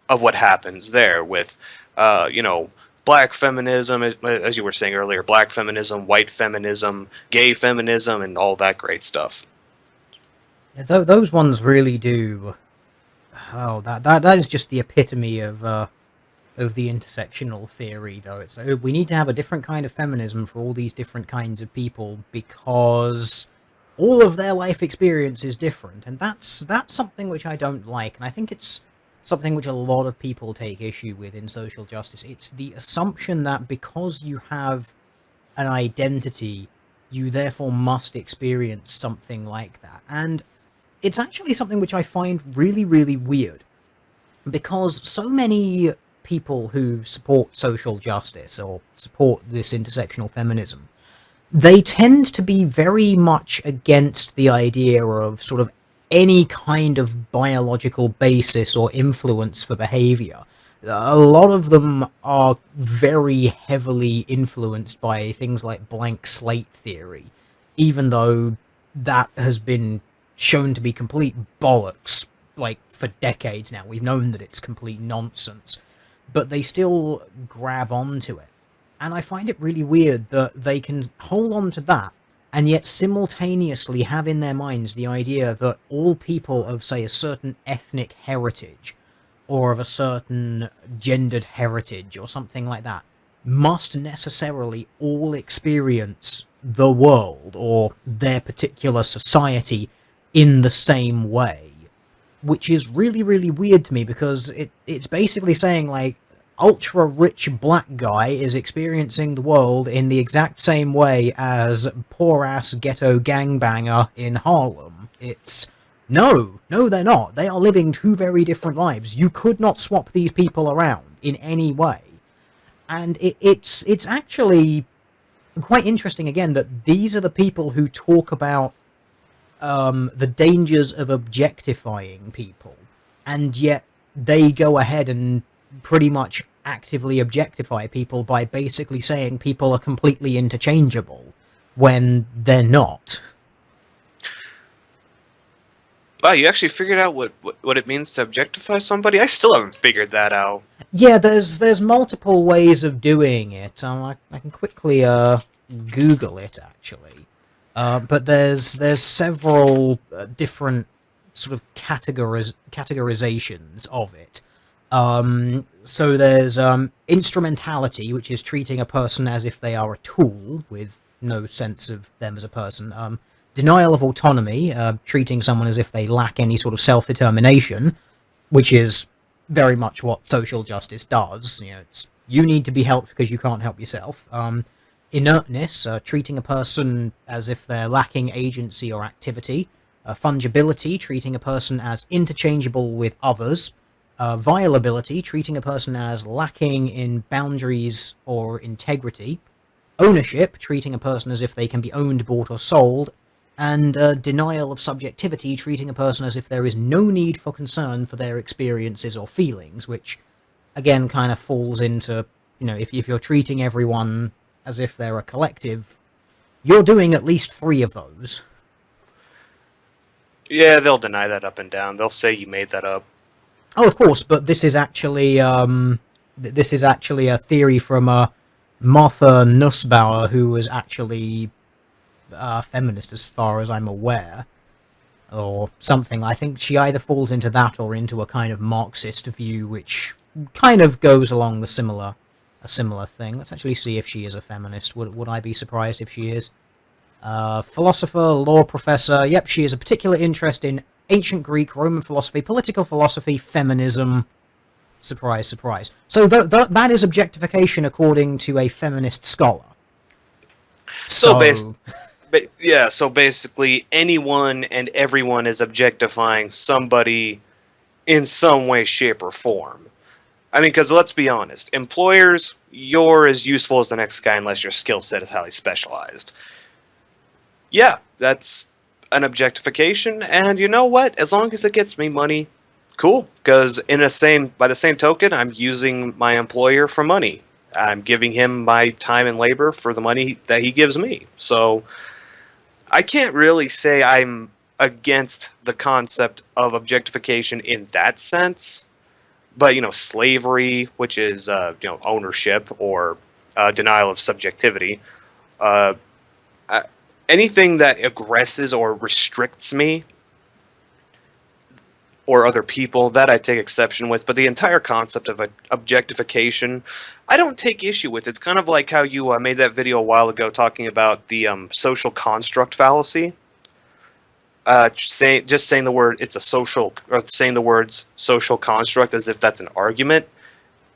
of what happens there with, black feminism, as you were saying earlier, black feminism, white feminism, gay feminism, and all that great stuff. Yeah, those ones really do. Oh, that is just the epitome of the intersectional theory, though. It's we need to have a different kind of feminism for all these different kinds of people because all of their life experience is different, and that's something which I don't like, and I think it's something which a lot of people take issue with in social justice. It's the assumption that because you have an identity, you therefore must experience something like that, and it's actually something which I find really, really weird because so many people who support social justice or support this intersectional feminism, they tend to be very much against the idea of sort of any kind of biological basis or influence for behavior. A lot of them are very heavily influenced by things like blank slate theory, even though that has been shown to be complete bollocks, like, for decades now. We've known that it's complete nonsense, but they still grab onto it. And I find it really weird that they can hold on to that and yet simultaneously have in their minds the idea that all people of, say, a certain ethnic heritage or of a certain gendered heritage or something like that must necessarily all experience the world or their particular society in the same way, which is really, really weird to me because it's basically saying, like, ultra rich black guy is experiencing the world in the exact same way as poor ass ghetto gangbanger in Harlem. It's no, they're not. They are living two very different lives. You could not swap these people around in any way. And it's actually quite interesting again that these are the people who talk about the dangers of objectifying people, and yet they go ahead and pretty much actively objectify people by basically saying people are completely interchangeable when they're not. Wow, you actually figured out what it means to objectify somebody? I still haven't figured that out. Yeah, there's multiple ways of doing it. I can quickly Google it actually. But there's several different sort of categorizations of it. So there's instrumentality, which is treating a person as if they are a tool with no sense of them as a person. Denial of autonomy, treating someone as if they lack any sort of self-determination, which is very much what social justice does. It's you need to be helped because you can't help yourself. Inertness, treating a person as if they're lacking agency or activity. Fungibility, treating a person as interchangeable with others. Violability, treating a person as lacking in boundaries or integrity. Ownership, treating a person as if they can be owned, bought, or sold. And denial of subjectivity, treating a person as if there is no need for concern for their experiences or feelings, which, again, kind of falls into, if you're treating everyone as if they're a collective, you're doing at least 3 of those. Yeah, they'll deny that up and down. They'll say you made that up. Oh, of course, but this is actually a theory from Martha Nussbauer, who was actually feminist as far as I'm aware, or something. I think she either falls into that or into a kind of Marxist view, which kind of goes along a similar thing. Let's actually see if she is a feminist. Would I be surprised if she is? Philosopher, law professor. Yep, she has a particular interest in ancient Greek, Roman philosophy, political philosophy, feminism. Surprise, surprise. So that is objectification according to a feminist scholar. So So, yeah, so basically anyone and everyone is objectifying somebody in some way, shape, or form. I mean, because let's be honest, employers, you're as useful as the next guy unless your skill set is highly specialized. Yeah, that's an objectification, and you know what? As long as it gets me money, cool. Because by the same token, I'm using my employer for money. I'm giving him my time and labor for the money that he gives me. So I can't really say I'm against the concept of objectification in that sense. But slavery, which is ownership or denial of subjectivity, uh, uh, anything that aggresses or restricts me or other people, that I take exception with. But the entire concept of objectification, I don't take issue with. It's kind of like how you made that video a while ago talking about the social construct fallacy. Just saying the word it's a social, or saying the words social construct as if that's an argument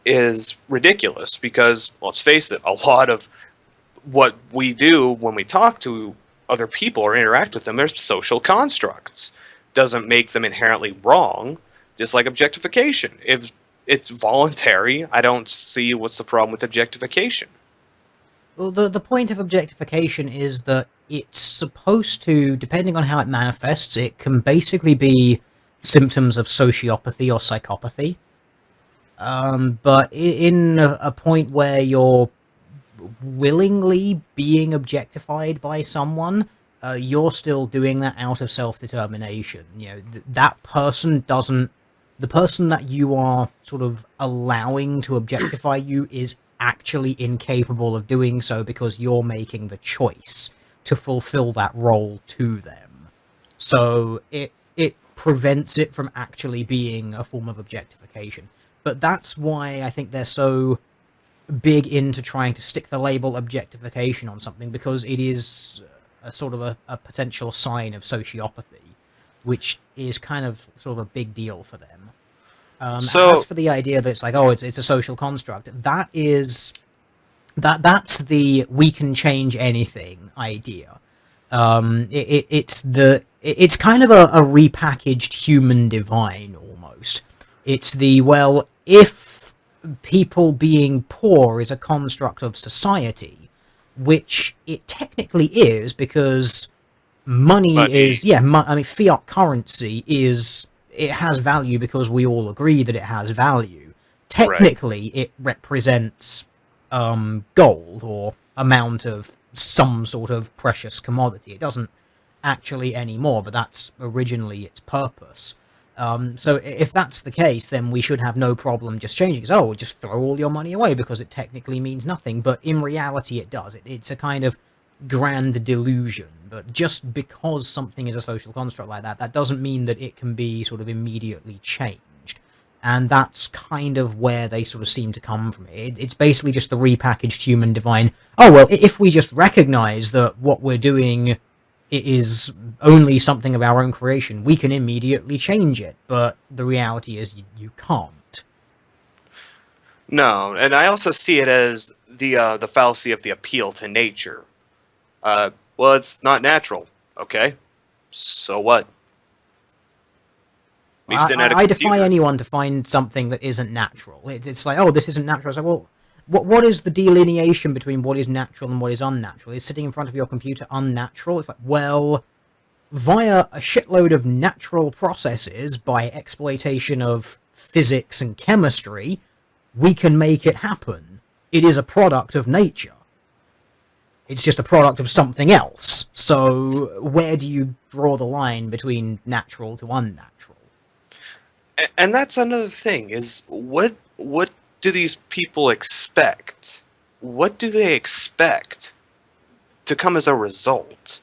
is ridiculous, because let's face it, a lot of what we do when we talk to other people or interact with them, there's social constructs. Doesn't make them inherently wrong, just like objectification. If it's voluntary, I don't see what's the problem with objectification. well, the point of objectification is that it's supposed to, depending on how it manifests, it can basically be symptoms of sociopathy or psychopathy. But in a point where you're willingly being objectified by someone, you're still doing that out of self-determination. That person doesn't. The person that you are sort of allowing to objectify you is actually incapable of doing so because you're making the choice to fulfill that role to them. So it prevents it from actually being a form of objectification. But that's why I think they're so big into trying to stick the label objectification on something, because it is a sort of a potential sign of sociopathy, which is kind of sort of a big deal for them. As So for the idea that it's like, oh, it's a social construct, that's the we can change anything idea. It's kind of a repackaged human divine almost. It's the, well, if people being poor is a construct of society, which it technically is, because money money, is, yeah, I mean, fiat currency is, it has value because we all agree that it has value. right? Technically, it represents gold or amount of some sort of precious commodity. It doesn't actually anymore, but that's originally its purpose. So if that's the case, then we should have no problem just changing it. Oh, just throw all your money away because it technically means nothing, but in reality it does. It's a kind of grand delusion, but just because something is a social construct like that, that doesn't mean that it can be sort of immediately changed. And that's kind of where they sort of seem to come from. It's basically just the repackaged human divine. Oh, well, if we just recognize that what we're doing is only something of our own creation, we can immediately change it. But the reality is you can't. No, and I also see it as the fallacy of the appeal to nature. Well, it's not natural. Okay, so what? Me sitting at a I defy computer. anyone to find something that isn't natural. It's like, oh, this isn't natural. It's like, well, what is the delineation between what is natural and what is unnatural? Is sitting in front of your computer unnatural? It's like, well, via a shitload of natural processes by exploitation of physics and chemistry, we can make it happen. It is a product of nature. It's just a product of something else. So where do you draw the line between natural to unnatural? And that's another thing, is what do these people expect? What do they expect to come as a result?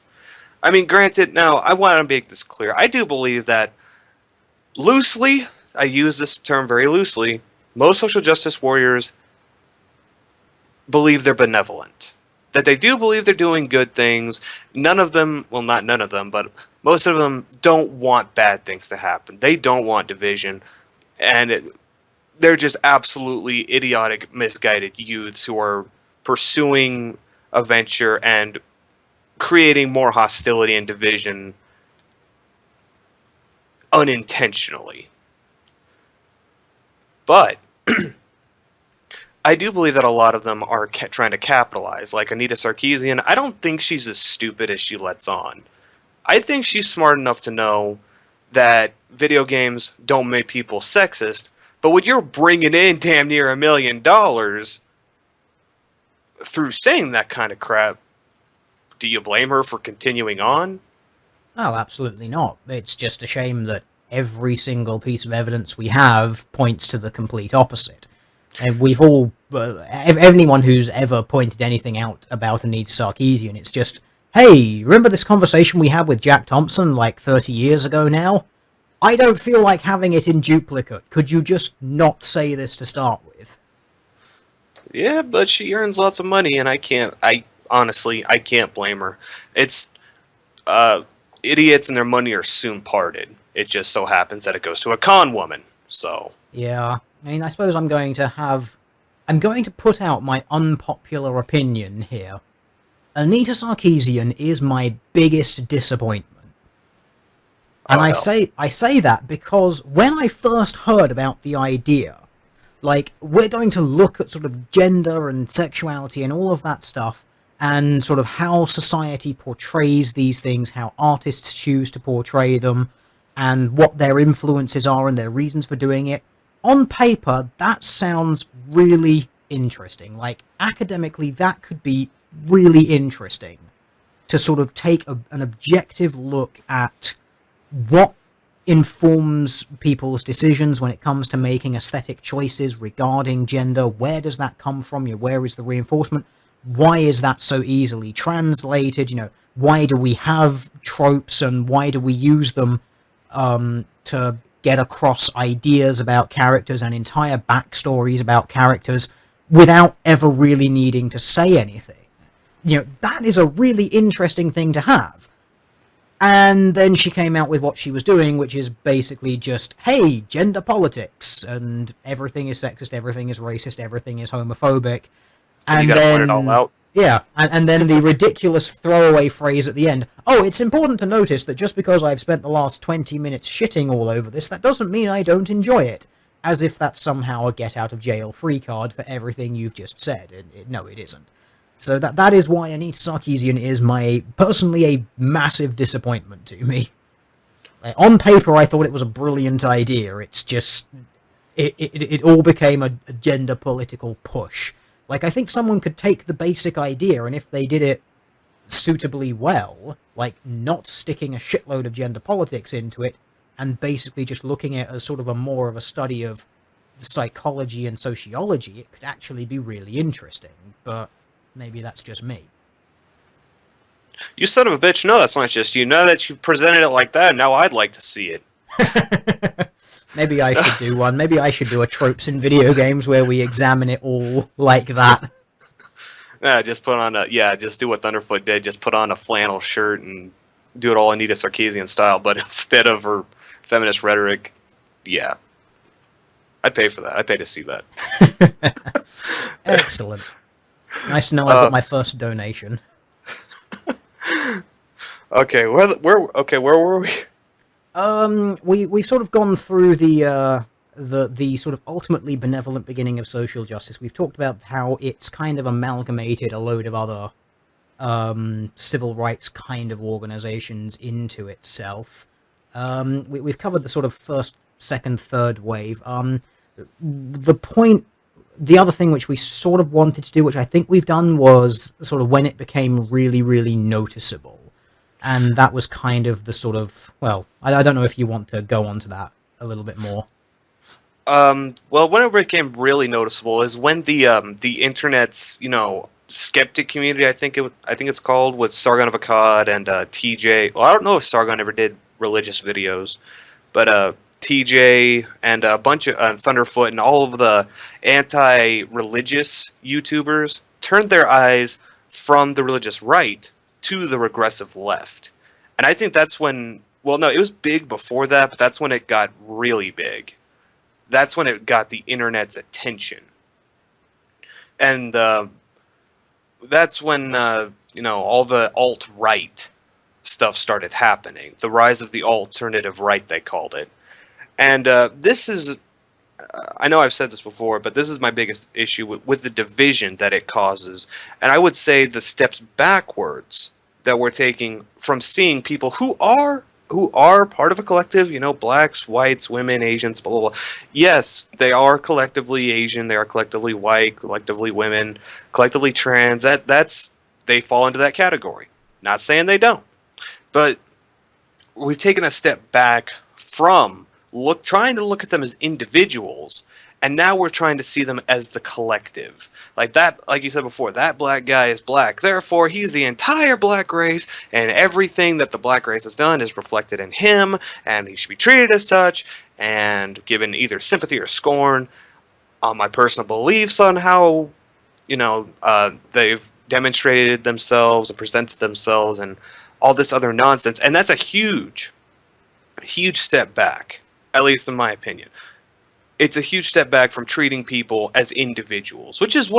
I mean, granted, now I want to make this clear. I do believe that loosely, I use this term very loosely, most social justice warriors believe they're benevolent. That they do believe they're doing good things. None of them, well, not none of them, but most of them don't want bad things to happen. They don't want division. And they're just absolutely idiotic, misguided youths who are pursuing a venture and creating more hostility and division unintentionally. But I do believe that a lot of them are trying to capitalize. Like Anita Sarkeesian, I don't think she's as stupid as she lets on. I think she's smart enough to know that video games don't make people sexist, but when you're bringing in damn near $1 million through saying that kind of crap, do you blame her for continuing on? Oh, absolutely not. It's just a shame that every single piece of evidence we have points to the complete opposite. And we've all, anyone who's ever pointed anything out about Anita Sarkeesian, it's just, hey, remember this conversation we had with Jack Thompson like 30 years ago now? I don't feel like having it in duplicate. Could you just not say this to start with? Yeah, but she earns lots of money, and I honestly, I can't blame her. It's, idiots and their money are soon parted. It just so happens that it goes to a con woman, so. Yeah, I mean, I suppose I'm going to put out my unpopular opinion here. Anita Sarkeesian is my biggest disappointment. And I say that because when I first heard about the idea, like, we're going to look at sort of gender and sexuality and all of that stuff, and sort of how society portrays these things, how artists choose to portray them, and what their influences are and their reasons for doing it. On paper, that sounds really interesting. Like, academically, that could be really interesting to sort of take an objective look at what informs people's decisions when it comes to making aesthetic choices regarding gender. Where does that come from? Where is the reinforcement? Why is that so easily translated? Why do we have tropes and why do we use them to get across ideas about characters and entire backstories about characters without ever really needing to say anything? That is a really interesting thing to have. And then she came out with what she was doing, which is basically just, hey, gender politics, and everything is sexist, everything is racist, everything is homophobic. And you gotta point it all out. Yeah, and then the ridiculous throwaway phrase at the end, oh, it's important to notice that just because I've spent the last 20 minutes shitting all over this, that doesn't mean I don't enjoy it. As if that's somehow a get-out-of-jail-free card for everything you've just said. No, it isn't. So that is why Anita Sarkeesian is personally a massive disappointment to me. Like, on paper, I thought it was a brilliant idea. It's just it all became a gender political push. Like, I think someone could take the basic idea, and if they did it suitably well, like not sticking a shitload of gender politics into it, and basically just looking at it as sort of more of a study of psychology and sociology, it could actually be really interesting. But maybe that's just me. You son of a bitch, no, that's not just you. Now that you've presented it like that, now I'd like to see it. Maybe I should do one. Maybe I should do a tropes in video games where we examine it all like that. Just just do what Thunderfoot did. Just put on a flannel shirt and do it all Anita Sarkeesian style, but instead of her feminist rhetoric, yeah. I'd pay for that. I'd pay to see that. Excellent. Nice to know I got my first donation. Okay, where were we? We've sort of gone through the sort of ultimately benevolent beginning of social justice. We've talked about how it's kind of amalgamated a load of other civil rights kind of organizations into itself. We've covered the sort of first, second, third wave. The other thing which we sort of wanted to do, which I think we've done, was sort of when it became really, really noticeable. And that was kind of the sort of, well, I don't know if you want to go on to that a little bit more. Well, when it became really noticeable is when the internet's, skeptic community, I think it's called, with Sargon of Akkad and TJ. Well, I don't know if Sargon ever did religious videos, but TJ and a bunch of Thunderfoot and all of the anti-religious YouTubers turned their eyes from the religious right to the regressive left. And I think that's when, well, no, it was big before that, but that's when it got really big. That's when it got the internet's attention. And that's when, all the alt-right stuff started happening. The rise of the alternative right, they called it. And this is, I know I've said this before, but this is my biggest issue with the division that it causes. And I would say the steps backwards that we're taking from seeing people who are part of a collective, blacks, whites, women, Asians, blah, blah, blah. Yes, they are collectively Asian, they are collectively white, collectively women, collectively trans. They fall into that category. Not saying they don't. But we've taken a step back from trying to look at them as individuals, and now we're trying to see them as the collective. Like that, like you said before, that black guy is black, therefore he's the entire black race, and everything that the black race has done is reflected in him, and he should be treated as such and given either sympathy or scorn. On my personal beliefs on how they've demonstrated themselves and presented themselves and all this other nonsense. And that's a huge step back, at least in my opinion. It's a huge step back from treating people as individuals, which is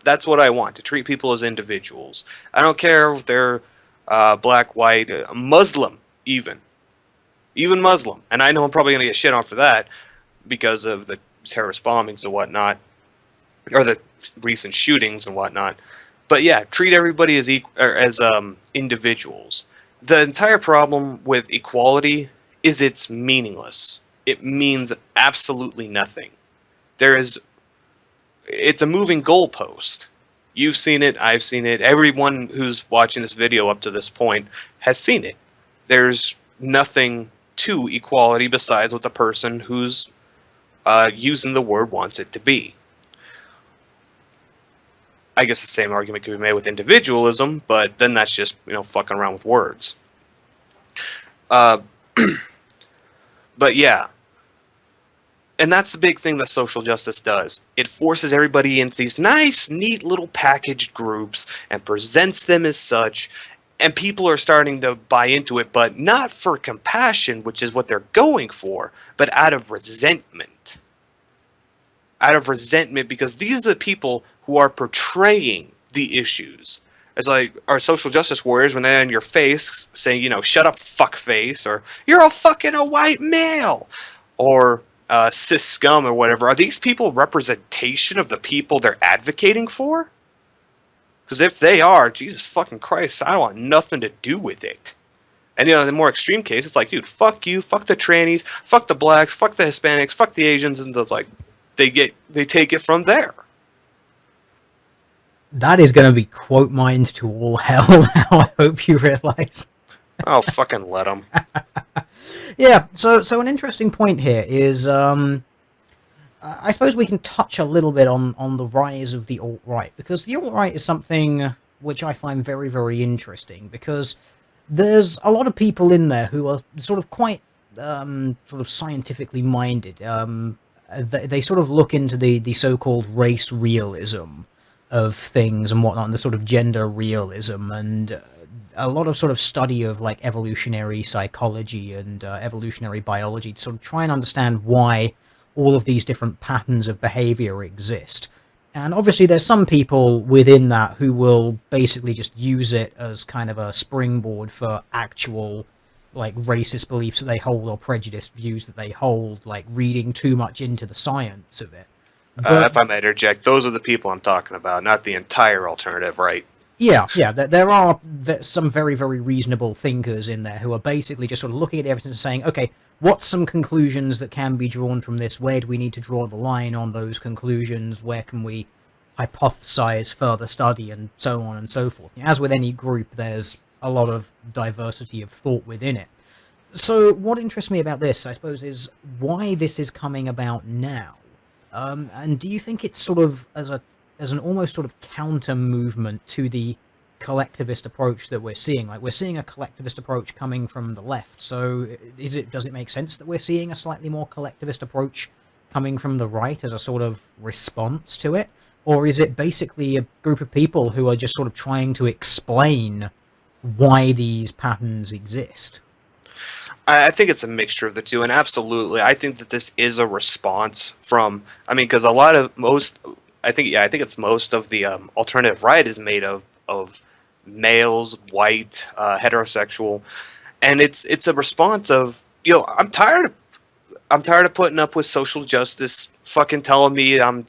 that's what I want, to treat people as individuals. I don't care if they're black, white, Muslim, even Muslim. And I know I'm probably going to get shit on for that because of the terrorist bombings and whatnot, or the recent shootings and whatnot. But yeah, treat everybody as individuals. The entire problem with equality is it's meaningless. It means absolutely nothing. It's a moving goalpost. You've seen it, I've seen it, everyone who's watching this video up to this point has seen it. There's nothing to equality besides what the person who's using the word wants it to be. I guess the same argument could be made with individualism, but then that's just, fucking around with words. But yeah. And that's the big thing that social justice does. It forces everybody into these nice, neat little packaged groups and presents them as such. And people are starting to buy into it, but not for compassion, which is what they're going for, but out of resentment. Out of resentment, because these are the people who are portraying the issues. It's like our social justice warriors when they're in your face saying, shut up, fuckface, or you're a white male, or cis scum or whatever. Are these people representation of the people they're advocating for? Because if they are, Jesus fucking Christ, I don't want nothing to do with it. And in the more extreme case, it's like, dude, fuck you, fuck the trannies, fuck the blacks, fuck the Hispanics, fuck the Asians, and it's like they take it from there. That is going to be quote mined to all hell now, I hope you realize. Oh, fucking let them. Yeah, so an interesting point here is, I suppose we can touch a little bit on the rise of the alt-right, because the alt-right is something which I find very, very interesting, because there's a lot of people in there who are sort of quite sort of scientifically minded. They sort of look into the so-called race realism of things and whatnot, and the sort of gender realism, and a lot of sort of study of like evolutionary psychology and evolutionary biology to sort of try and understand why all of these different patterns of behavior exist. And obviously there's some people within that who will basically just use it as kind of a springboard for actual like racist beliefs that they hold or prejudiced views that they hold, like reading too much into the science of it. But, if I may interject, those are the people I'm talking about, not the entire alternative right. Yeah, there are some very, very reasonable thinkers in there who are basically just sort of looking at the evidence and saying, okay, what's some conclusions that can be drawn from this? Where do we need to draw the line on those conclusions? Where can we hypothesize further study, and so on and so forth? As with any group, there's a lot of diversity of thought within it. So what interests me about this, I suppose, is why this is coming about now. And do you think it's sort of as an almost sort of counter movement to the collectivist approach that we're seeing. Like, we're seeing a collectivist approach coming from the left. So does it make sense that we're seeing a slightly more collectivist approach coming from the right as a sort of response to it? Or is it basically a group of people who are just sort of trying to explain why these patterns exist? I think it's a mixture of the two, and absolutely, I think that this is a response from. I mean, because a lot of most, I think, yeah, I think it's most of the alternative right is made of males, white, heterosexual, and it's a response of, I'm tired of putting up with social justice fucking telling me I'm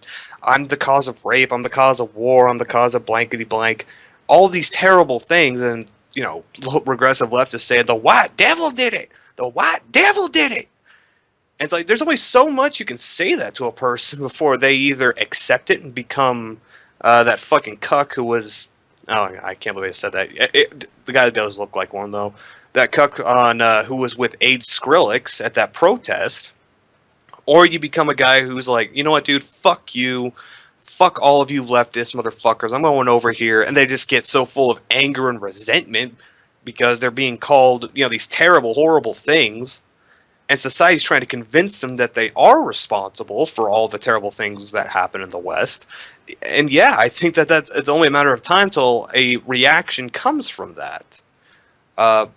the cause of rape, I'm the cause of war, I'm the cause of blankety blank, all these terrible things, and regressive leftists say the white devil did it, the white devil did it. And it's like there's only so much you can say that to a person before they either accept it and become that fucking cuck who was. Oh, I can't believe I said that. The guy does look like one though. That cuck on who was with Aid Skrillex at that protest, or you become a guy who's like, you know what, dude, fuck you, fuck all of you leftist motherfuckers. I'm going over here, and they just get so full of anger and resentment because they're being called, these terrible, horrible things, and society's trying to convince them that they are responsible for all the terrible things that happen in the West. And yeah, I think that it's only a matter of time till a reaction comes from that. Uh,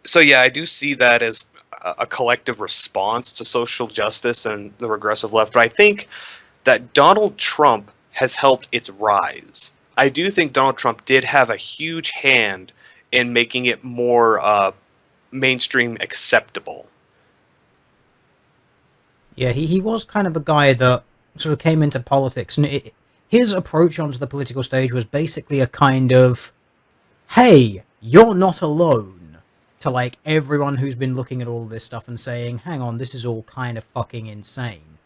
so yeah, I do see that as a collective response to social justice and the regressive left. But I think that Donald Trump has helped its rise. I do think Donald Trump did have a huge hand in making it more mainstream acceptable. Yeah, he was kind of a guy that sort of came into politics, and his approach onto the political stage was basically a kind of, hey, you're not alone, to like everyone who's been looking at all this stuff and saying, hang on, this is all kind of fucking insane.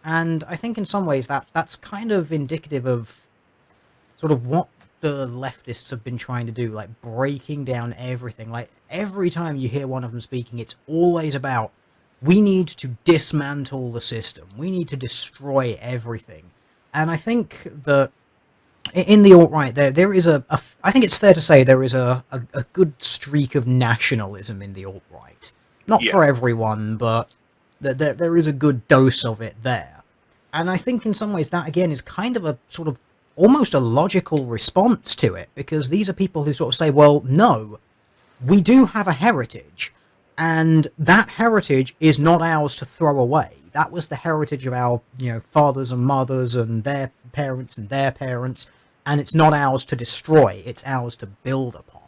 And I think in some ways that's kind of indicative of sort of what the leftists have been trying to do, like breaking down everything. Like every time you hear one of them speaking, it's always about, we need to dismantle the system. We need to destroy everything. And I think that in the alt-right, there is I think it's fair to say there is a good streak of nationalism in the alt-right. Not Yeah. for everyone, but there is a good dose of it there. And I think in some ways that, again, is kind of a sort of almost a logical response to it, because these are people who sort of say, well, no, we do have a heritage, and that heritage is not ours to throw away. That was the heritage of our, fathers and mothers and their parents, and it's not ours to destroy. It's ours to build upon.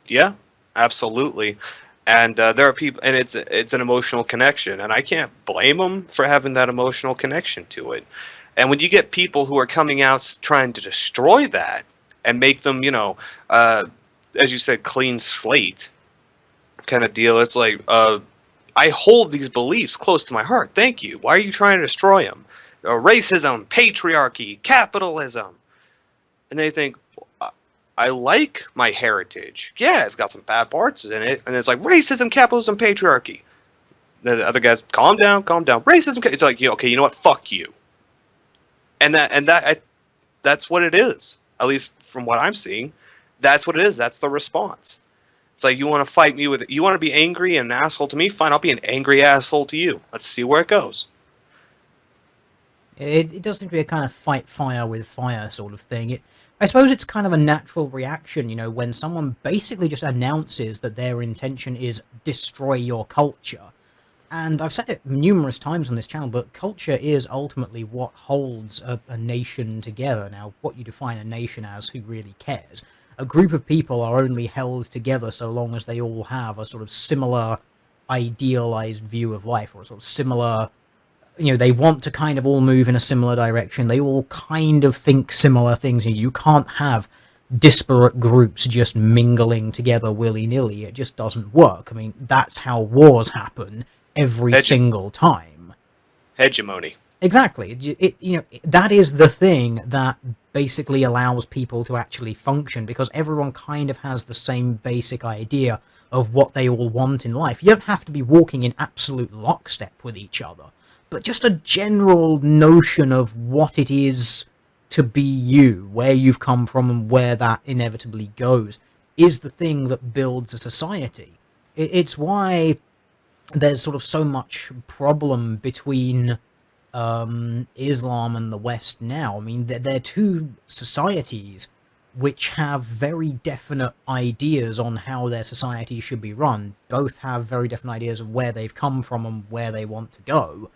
Yeah, absolutely. And there are people, and it's an emotional connection, and I can't blame them for having that emotional connection to it. And when you get people who are coming out trying to destroy that and make them, as you said, clean slate kind of deal, it's like, I hold these beliefs close to my heart. Thank you. Why are you trying to destroy them? Racism, patriarchy, capitalism. And they think, I like my heritage. Yeah, it's got some bad parts in it. And it's like racism, capitalism, patriarchy. The other guys, calm down, calm down. Racism. It's like, yeah, okay, you know what? Fuck you. That's what it is. At least from what I'm seeing, that's what it is. That's the response. It's like, you want to fight me with it. You want to be angry and an asshole to me? Fine, I'll be an angry asshole to you. Let's see where it goes. It does seem to be a kind of fight fire with fire sort of thing. I suppose it's kind of a natural reaction, when someone basically just announces that their intention is destroy your culture. And I've said it numerous times on this channel, but culture is ultimately what holds a nation together. Now, what you define a nation as, who really cares? A group of people are only held together so long as they all have a sort of similar idealized view of life, or a sort of similar, they want to kind of all move in a similar direction. They all kind of think similar things. You can't have disparate groups just mingling together willy-nilly. It just doesn't work. I mean, that's how wars happen every single time. Hegemony. Exactly. That is the thing that basically allows people to actually function, because everyone kind of has the same basic idea of what they all want in life. You don't have to be walking in absolute lockstep with each other, but just a general notion of what it is to be you, where you've come from and where that inevitably goes, is the thing that builds a society. It's why there's sort of so much problem between Islam and the West now. I mean, they're two societies which have very definite ideas on how their society should be run. Both have very definite ideas of where they've come from and where they want to go.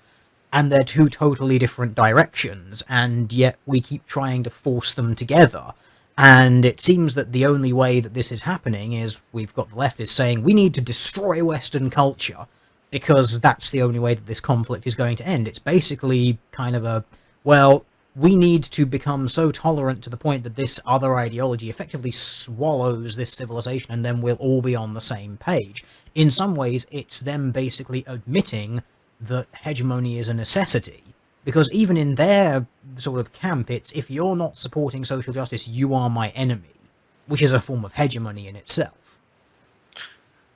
And they're two totally different directions, and yet we keep trying to force them together. And it seems that the only way that this is happening is we've got the leftists saying we need to destroy Western culture, because that's the only way that this conflict is going to end. It's basically kind of a, well, we need to become so tolerant to the point that this other ideology effectively swallows this civilization, and then we'll all be on the same page. In some ways, it's them basically admitting that hegemony is a necessity, because even in their sort of camp, it's, if you're not supporting social justice, you are my enemy, which is a form of hegemony in itself.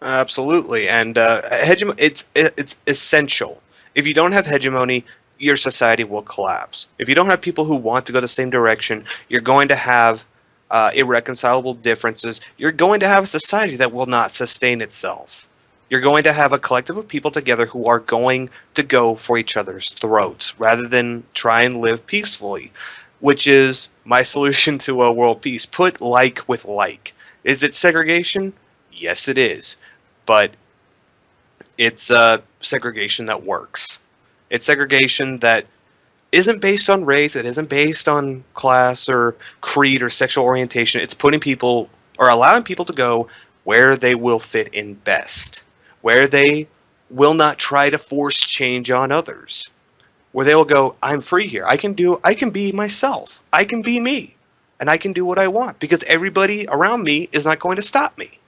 Absolutely, and it's essential. If you don't have hegemony, your society will collapse. If you don't have people who want to go the same direction, you're going to have irreconcilable differences. You're going to have a society that will not sustain itself. You're going to have a collective of people together who are going to go for each other's throats rather than try and live peacefully, which is my solution to a world peace. Put like with like. Is it segregation? Yes, it is. But it's segregation that works. It's segregation that isn't based on race, it isn't based on class or creed or sexual orientation. It's putting people, or allowing people to go where they will fit in best, where they will not try to force change on others, where they will go, I'm free here. I can be myself. I can be me. And I can do what I want because everybody around me is not going to stop me.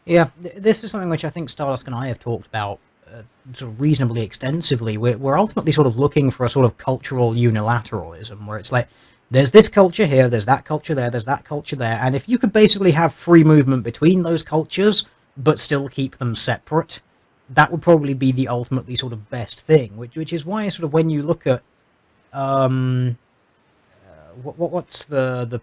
Yeah, this is something which I think Stardust and I have talked about sort of reasonably extensively. We're ultimately sort of looking for a sort of cultural unilateralism, where it's like, there's this culture here, there's that culture there, there's that culture there, and if you could basically have free movement between those cultures, but still keep them separate, that would probably be the ultimately sort of best thing, which is why sort of when you look at what's the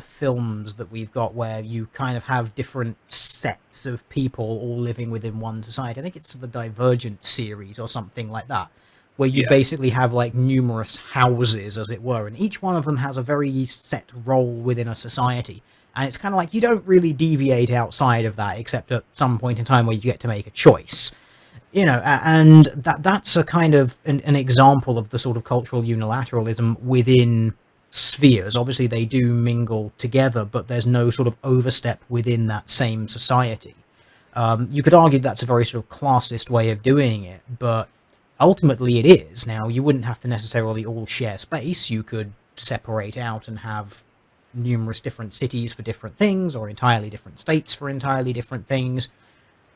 films that we've got where you kind of have different sets of people all living within one society. I think it's the Divergent series or something like that, where you basically have like numerous houses, as it were, and each one of them has a very set role within a society. And it's kind of like you don't really deviate outside of that, except at some point in time where you get to make a choice. You know, and that's a kind of an example of the sort of cultural unilateralism within spheres. Obviously they do mingle together, but there's no sort of overstep within that same society. You could argue that's a very sort of classist way of doing it, but ultimately it is. Now, you wouldn't have to necessarily all share space. You could separate out and have numerous different cities for different things, or entirely different states for entirely different things.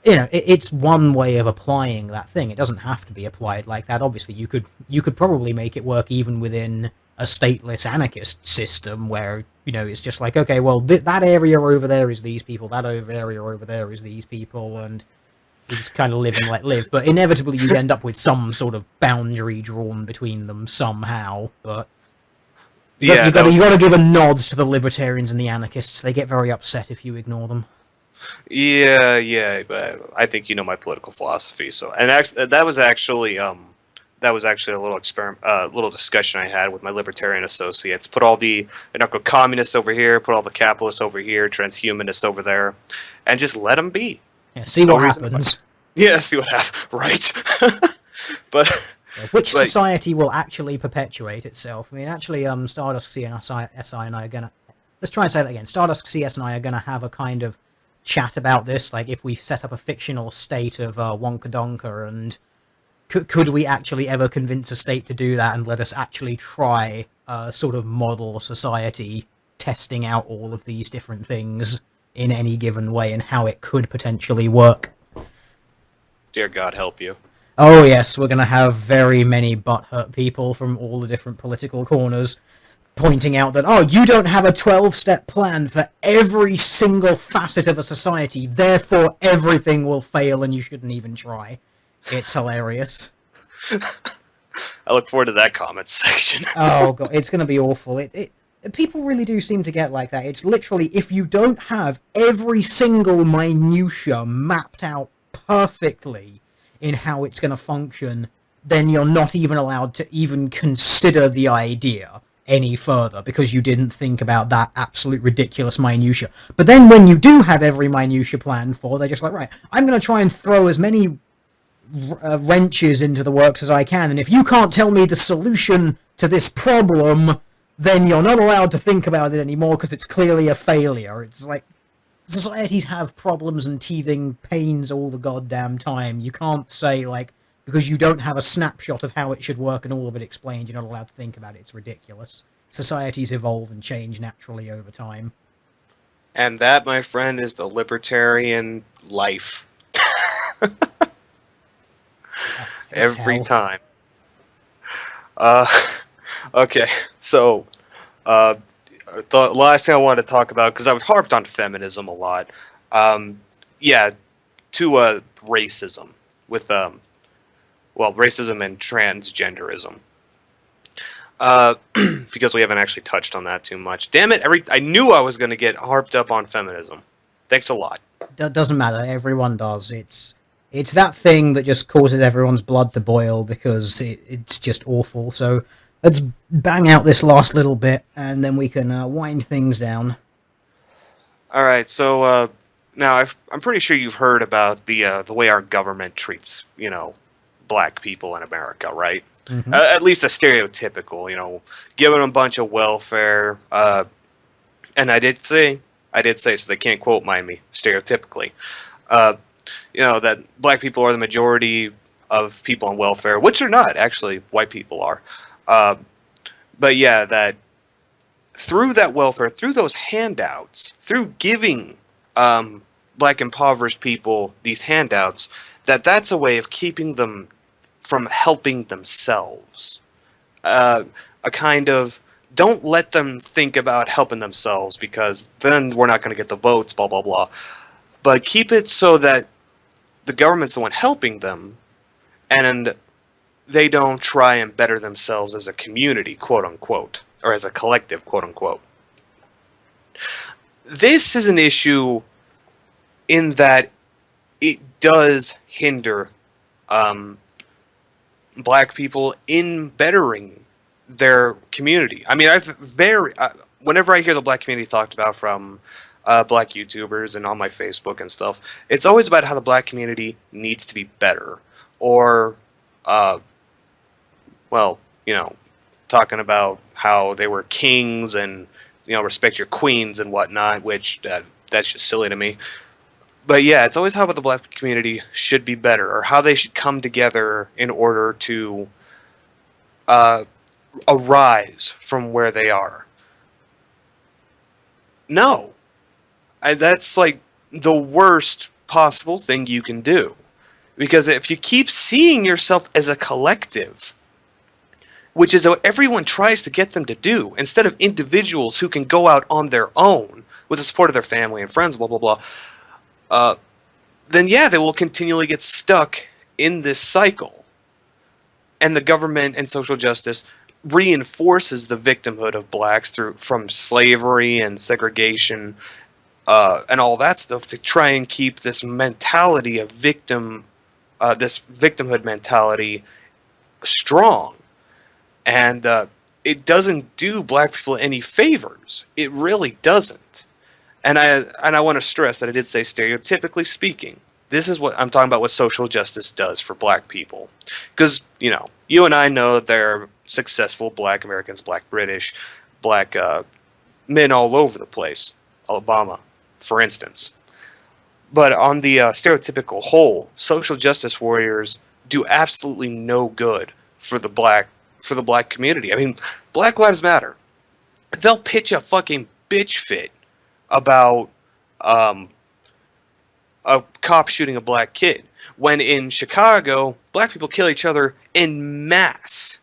You know, it's one way of applying that thing. It doesn't have to be applied like that. Obviously, you could probably make it work even within a stateless anarchist system where, you know, it's just like, okay, well, that area over there is these people, that area over there is these people, and you just kind of live and let live. But inevitably you end up with some sort of boundary drawn between them somehow. But you got to give a nod to the libertarians and the anarchists. They get very upset if you ignore them. Yeah, but I think you know my political philosophy. So, and that was actually a little little discussion I had with my libertarian associates. Put all the anarcho-communists over here, put all the capitalists over here, transhumanists over there, and just let them be. Yeah, see what happens. Yeah, see what happens. Right. But which society will actually perpetuate itself? I mean, actually, Stardust SI and I are gonna, let's try and say that again. Stardust CS and I are gonna have a kind of chat about this, like if we set up a fictional state of Wonka Donka, and could we actually ever convince a state to do that, and let us actually try a sort of model society testing out all of these different things in any given way and how it could potentially work. Dear God help you. Oh yes, we're going to have very many butthurt people from all the different political corners pointing out that, oh, you don't have a 12-step plan for every single facet of a society, therefore everything will fail and you shouldn't even try. It's hilarious. I look forward to that comment section. Oh god, it's going to be awful. It people really do seem to get like that. It's literally if you don't have every single minutia mapped out perfectly in how it's going to function, then you're not even allowed to even consider the idea any further because you didn't think about that absolute ridiculous minutia. But then when you do have every minutia planned for, they're just like, right, I'm going to try and throw as many wrenches into the works as I can, and if you can't tell me the solution to this problem, then you're not allowed to think about it anymore because it's clearly a failure. It's like societies have problems and teething pains all the goddamn time. You can't say, like, because you don't have a snapshot of how it should work and all of it explained, you're not allowed to think about it. It's ridiculous. Societies evolve and change naturally over time. And that, my friend, is the libertarian life. It's Every hell. time. Uh, okay, so uh, the last thing I wanted to talk about, because I've harped on feminism a lot, yeah, to racism with racism and transgenderism. Uh, because we haven't actually touched on that too much. Damn it! I knew I was going to get harped up on feminism. Thanks a lot. Doesn't matter. Everyone does. It's that thing that just causes everyone's blood to boil because it's just awful. So let's bang out this last little bit, and then we can wind things down. All right, so now I'm pretty sure you've heard about the way our government treats black people in America, right? Hmm. At least a stereotypical, giving them a bunch of welfare. And I did say, so they can't quote mine me stereotypically. Uh, that black people are the majority of people on welfare, which are not actually. White people are. Uh, but yeah, that through that welfare, through those handouts, through giving black impoverished people these handouts, that's a way of keeping them from helping themselves. A kind of don't let them think about helping themselves because then we're not going to get the votes, blah, blah, blah. But keep it so that the government's the one helping them and they don't try and better themselves as a community, quote unquote, or as a collective, quote unquote. This is an issue in that it does hinder black people in bettering their community. I mean, whenever I hear the black community talked about from black YouTubers and on my Facebook and stuff, it's always about how the black community needs to be better, or, uh, well, talking about how they were kings and respect your queens and whatnot, which that's just silly to me. But yeah, it's always how about the black community should be better, or how they should come together in order to uh, arise from where they are. No, that's like the worst possible thing you can do. Because if you keep seeing yourself as a collective, which is what everyone tries to get them to do, instead of individuals who can go out on their own with the support of their family and friends, blah, blah, blah, uh, then yeah, they will continually get stuck in this cycle. And the government and social justice reinforces the victimhood of blacks from slavery and segregation and all that stuff to try and keep this mentality of this victimhood mentality strong. And it doesn't do black people any favors. It really doesn't. And I want to stress that I did say stereotypically speaking. This is what I'm talking about. What social justice does for black people, because you and I know that there are successful black Americans, black British, black men all over the place. Obama, for instance. But on the stereotypical whole, social justice warriors do absolutely no good for the black community. I mean, Black Lives Matter. They'll pitch a fucking bitch fit about a cop shooting a black kid, when in Chicago, black people kill each other in mass,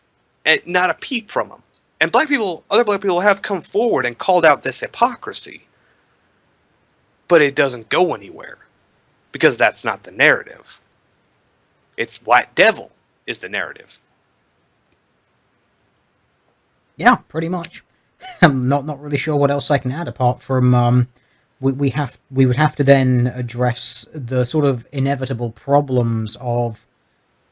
and not a peep from them. And other black people have come forward and called out this hypocrisy, but it doesn't go anywhere because that's not the narrative. It's white devil is the narrative. Yeah, pretty much. I'm not really sure what else I can add apart from we would have to then address the sort of inevitable problems of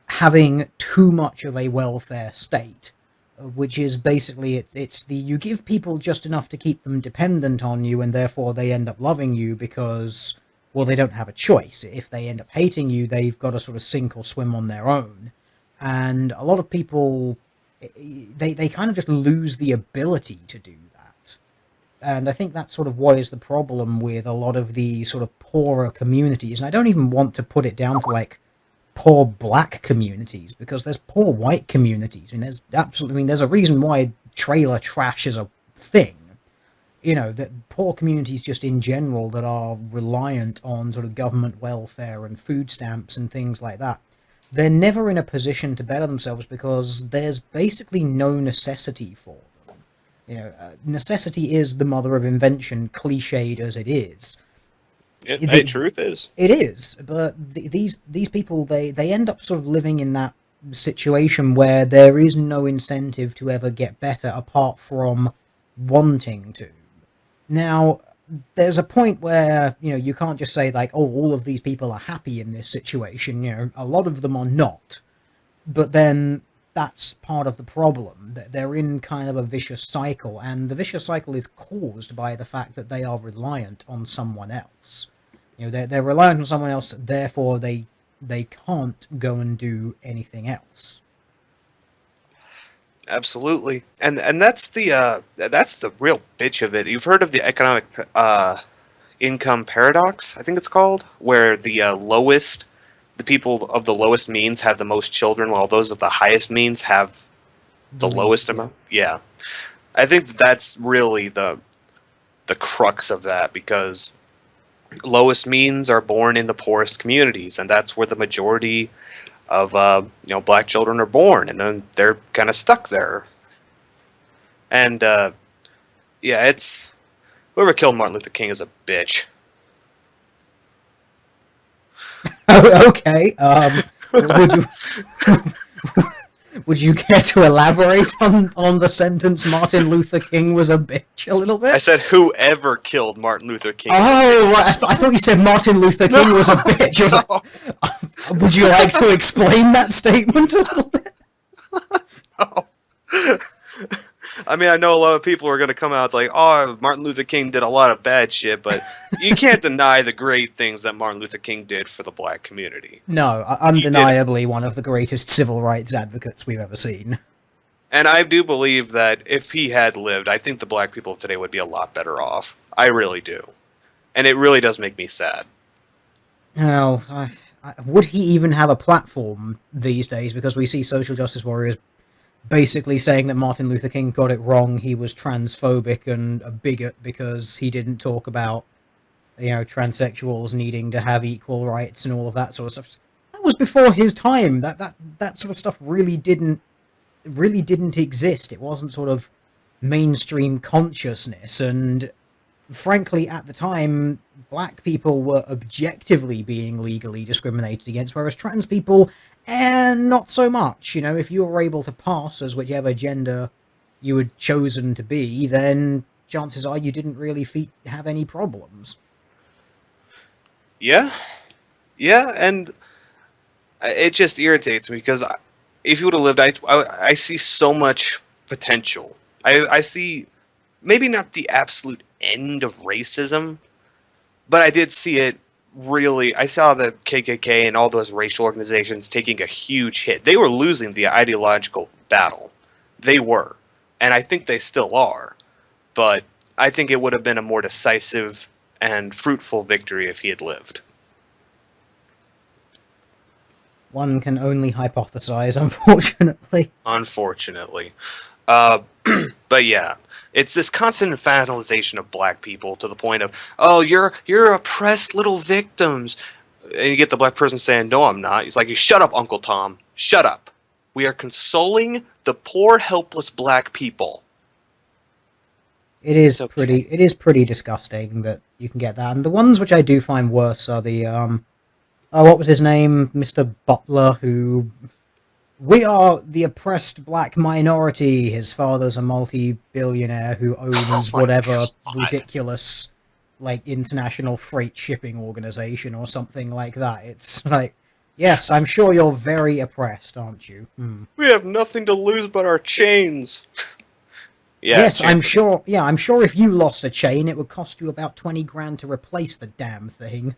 having too much of a welfare state, which is basically it's the you give people just enough to keep them dependent on you, and therefore they end up loving you because, well, they don't have a choice. If they end up hating you, they've got to sort of sink or swim on their own, and a lot of people they kind of just lose the ability to do that. And I think that's sort of what is the problem with a lot of the sort of poorer communities. And I don't even want to put it down to like poor black communities, because there's poor white communities. I mean, there's a reason why trailer trash is a thing. You know, that poor communities just in general that are reliant on sort of government welfare and food stamps and things like that, they're never in a position to better themselves because there's basically no necessity for them. You know, necessity is the mother of invention, cliched as it is. Hey, truth is. It is, but these people they end up sort of living in that situation where there is no incentive to ever get better apart from wanting to. Now, there's a point where you can't just say like, oh, all of these people are happy in this situation. A lot of them are not, but then that's part of the problem, that they're in kind of a vicious cycle, and the vicious cycle is caused by the fact that they are reliant on someone else. They're reliant on someone else, therefore they can't go and do anything else. Absolutely, and that's the real bitch of it. You've heard of the economic income paradox, I think it's called, where the people of the lowest means have the most children, while those of the highest means have The the lowest least, yeah. amount. Yeah, I think that's really the crux of that, because lowest means are born in the poorest communities, and that's where the majority of black children are born, and then they're kind of stuck there. And yeah, it's whoever killed Martin Luther King is a bitch. Okay. Would you would you care to elaborate on the sentence "Martin Luther King was a bitch" a little I bit? said whoever killed Martin Luther King is a Oh, right, bitch. I thought you said Martin Luther King was a bitch. I was like, would you like to explain that statement a little bit? No. I mean, I know a lot of people are going to come out like, oh, Martin Luther King did a lot of bad shit, but you can't deny the great things that Martin Luther King did for the black community. No, He did. undeniably one of the greatest civil rights advocates we've ever seen. And I do believe that if he had lived, I think the black people of today would be a lot better off. I really do. And it really does make me sad. Well, would he even have a platform these days? Because we see social justice warriors basically saying that Martin Luther King got it wrong. He was transphobic and a bigot because he didn't talk about transsexuals needing to have equal rights and all of that sort of stuff. That was before his time. That sort of stuff really didn't exist. It wasn't sort of mainstream consciousness, and frankly, at the time, black people were objectively being legally discriminated against, whereas trans people, and not so much. If you were able to pass as whichever gender you had chosen to be, then chances are you didn't really have any problems. Yeah. Yeah, and it just irritates me because if you would have lived, I see so much potential. I see maybe not the absolute end of racism, but I did see it really. I saw the KKK and all those racial organizations taking a huge hit. They were losing the ideological battle. They were. And I think they still are. But I think it would have been a more decisive and fruitful victory if he had lived. One can only hypothesize, unfortunately. Unfortunately. Uh, but yeah, it's this constant infantilization of black people to the point of, oh, you're oppressed little victims. And you get the black person saying, no, I'm not. He's like, you shut up, Uncle Tom. Shut up. We are consoling the poor, helpless black people. It's okay. It is pretty disgusting that you can get that. And the ones which I do find worse are the oh, what was his name? Mr. Butler, who We are the oppressed black minority. His father's a multi-billionaire who Oh owns my whatever god. ridiculous, like, international freight shipping organization or something like that. It's like, yes, I'm sure you're very oppressed, aren't you? Hmm. We have nothing to lose but our chains. Yeah, Yes, I'm chains. sure. Yeah, I'm sure if you lost a chain, it would cost you about 20 grand to replace the damn thing.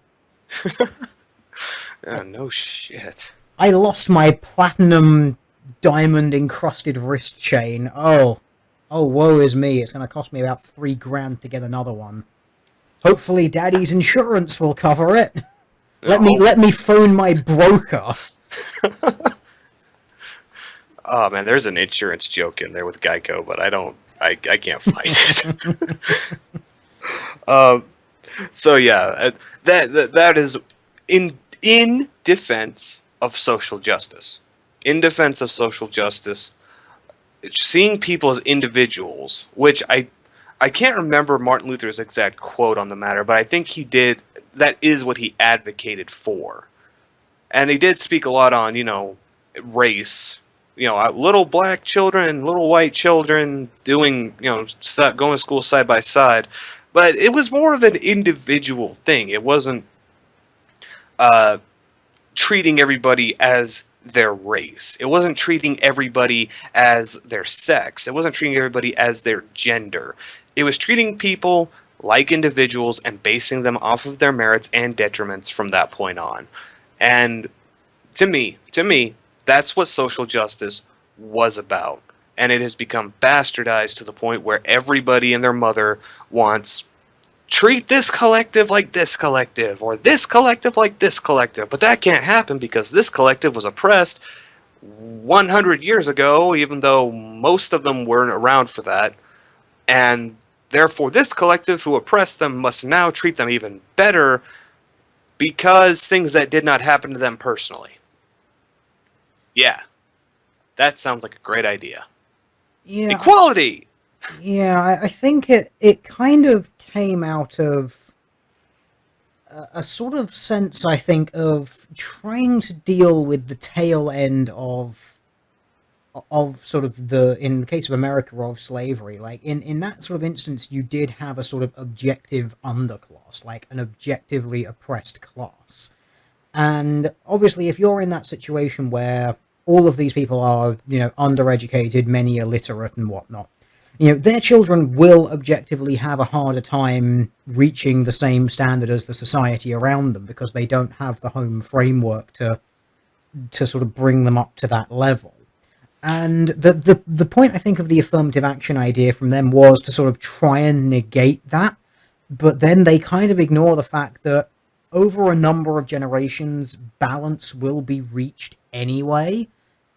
Oh, no shit. I lost my platinum diamond encrusted wrist chain. Oh, woe is me. It's going to cost me about 3 grand to get another one. Hopefully, Daddy's insurance will cover it. No. Let me phone my broker. Oh man, there's an insurance joke in there with Geico, but I can't find it. um, so yeah, that is in defense of social justice. In defense of social justice, seeing people as individuals, which I can't remember Martin Luther's exact quote on the matter, but I think he did. That is what he advocated for, and he did speak a lot on race. Little black children, little white children doing going to school side by side, but it was more of an individual thing. It wasn't uh, treating everybody as their race. It wasn't treating everybody as their sex. It wasn't treating everybody as their gender. It was treating people like individuals and basing them off of their merits and detriments from that point on. And to me, that's what social justice was about. And it has become bastardized to the point where everybody and their mother wants treat this collective like this collective, or this collective like this collective. But that can't happen because this collective was oppressed 100 years ago, even though most of them weren't around for that. And therefore, this collective who oppressed them must now treat them even better because things that did not happen to them personally. Yeah, that sounds like a great idea. Yeah, Equality! I think it kind of came out of a sort of sense, I think, of trying to deal with the tail end of sort of in the case of America, of slavery. Like in that sort of instance, you did have a sort of objective underclass, like an objectively oppressed class. And obviously, if you're in that situation where all of these people are, undereducated, many illiterate and whatnot, their children will objectively have a harder time reaching the same standard as the society around them because they don't have the home framework to sort of bring them up to that level. And the point I think of the affirmative action idea from them was to sort of try and negate that, but then they kind of ignore the fact that over a number of generations, balance will be reached anyway.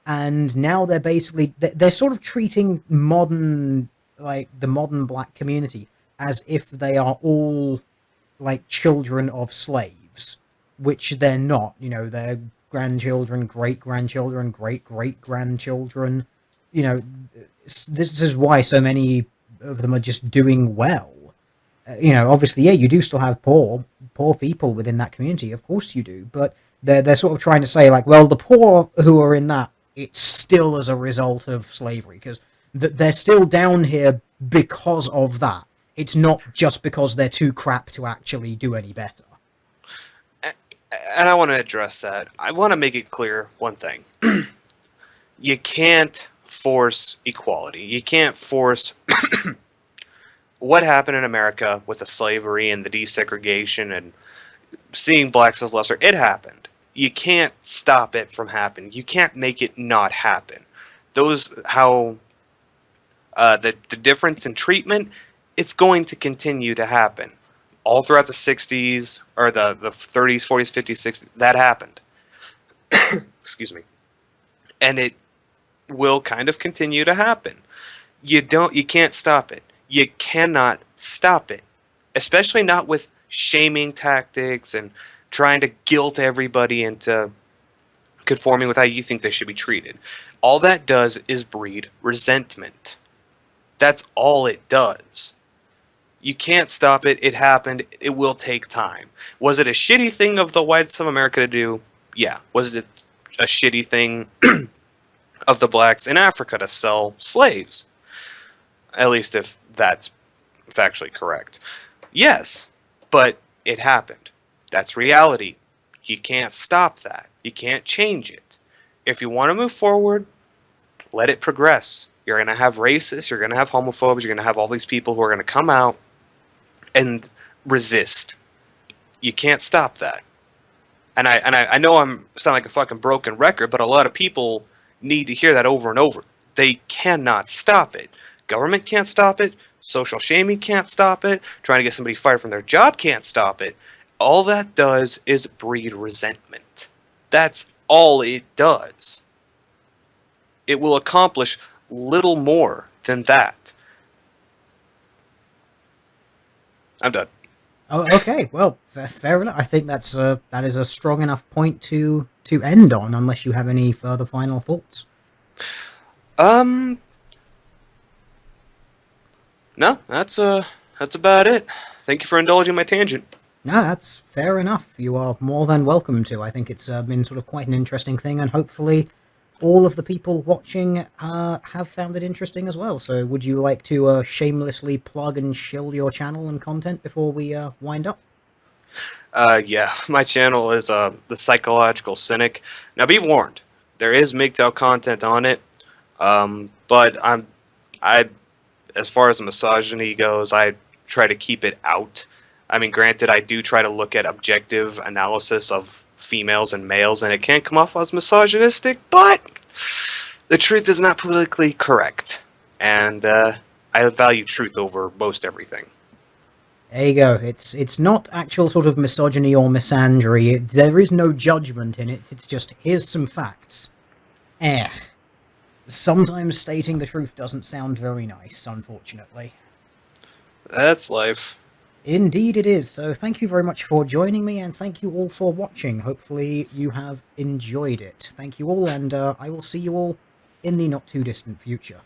And now they're sort of treating the modern black community as if they are all like children of slaves, which they're not. They're grandchildren, great grandchildren, great great grandchildren. You know, this is why so many of them are just doing well. Obviously, yeah, you do still have poor people within that community. Of course, you do, but they're sort of trying to say like, well, the poor who are in that, it's still as a result of slavery because they're still down here because of that. It's not just because they're too crap to actually do any better. And I want to address that. I want to make it clear one thing. You can't force equality. You can't force what happened in America with the slavery and the desegregation and seeing blacks as lesser. It happened. You can't stop it from happening. You can't make it not happen. Those how the difference in treatment, it's going to continue to happen all throughout the 60s or the 30s, 40s, 50s, 60s. That happened. Excuse me. And it will kind of continue to happen. You can't stop it. You cannot stop it. Especially not with shaming tactics and trying to guilt everybody into conforming with how you think they should be treated. All that does is breed resentment. That's all it does. You can't stop it. It happened. It will take time. Was it a shitty thing of the whites of America to do? Yeah. Was it a shitty thing of the blacks in Africa to sell slaves. At least if that's factually correct. Yes, but it happened. That's reality. You can't stop that. You can't change it. If you want to move forward, let it progress. You're going to have racists, you're going to have homophobes, you're going to have all these people who are going to come out and resist. You can't stop that. And I know I'm sound like a fucking broken record, but a lot of people need to hear that over and over. They cannot stop it. Government can't stop it. Social shaming can't stop it. Trying to get somebody fired from their job can't stop it. All that does is breed resentment. That's all it does. It will accomplish little more than that. I'm done. Oh, okay. Well, fair enough. I think that is a strong enough point to end on, unless you have any further final thoughts. No, that's about it. Thank you for indulging my tangent. No, that's fair enough. You are more than welcome to. I think it's been sort of quite an interesting thing, and hopefully all of the people watching have found it interesting as well. So would you like to shamelessly plug and shill your channel and content before we wind up? Yeah, my channel is the Psychological Cynic. Now, be warned, there is MGTOW content on it, but I, as far as the misogyny goes, I try to keep it out. I mean, granted, I do try to look at objective analysis of females and males, and it can come off as misogynistic, but the truth is not politically correct, and I value truth over most everything. There you go. It's not actual sort of misogyny or misandry. There is no judgment in it. It's just, here's some facts. Sometimes stating the truth doesn't sound very nice, unfortunately. That's life. Indeed it is. So thank you very much for joining me, and thank you all for watching. Hopefully you have enjoyed it. Thank you all, and I will see you all in the not too distant future.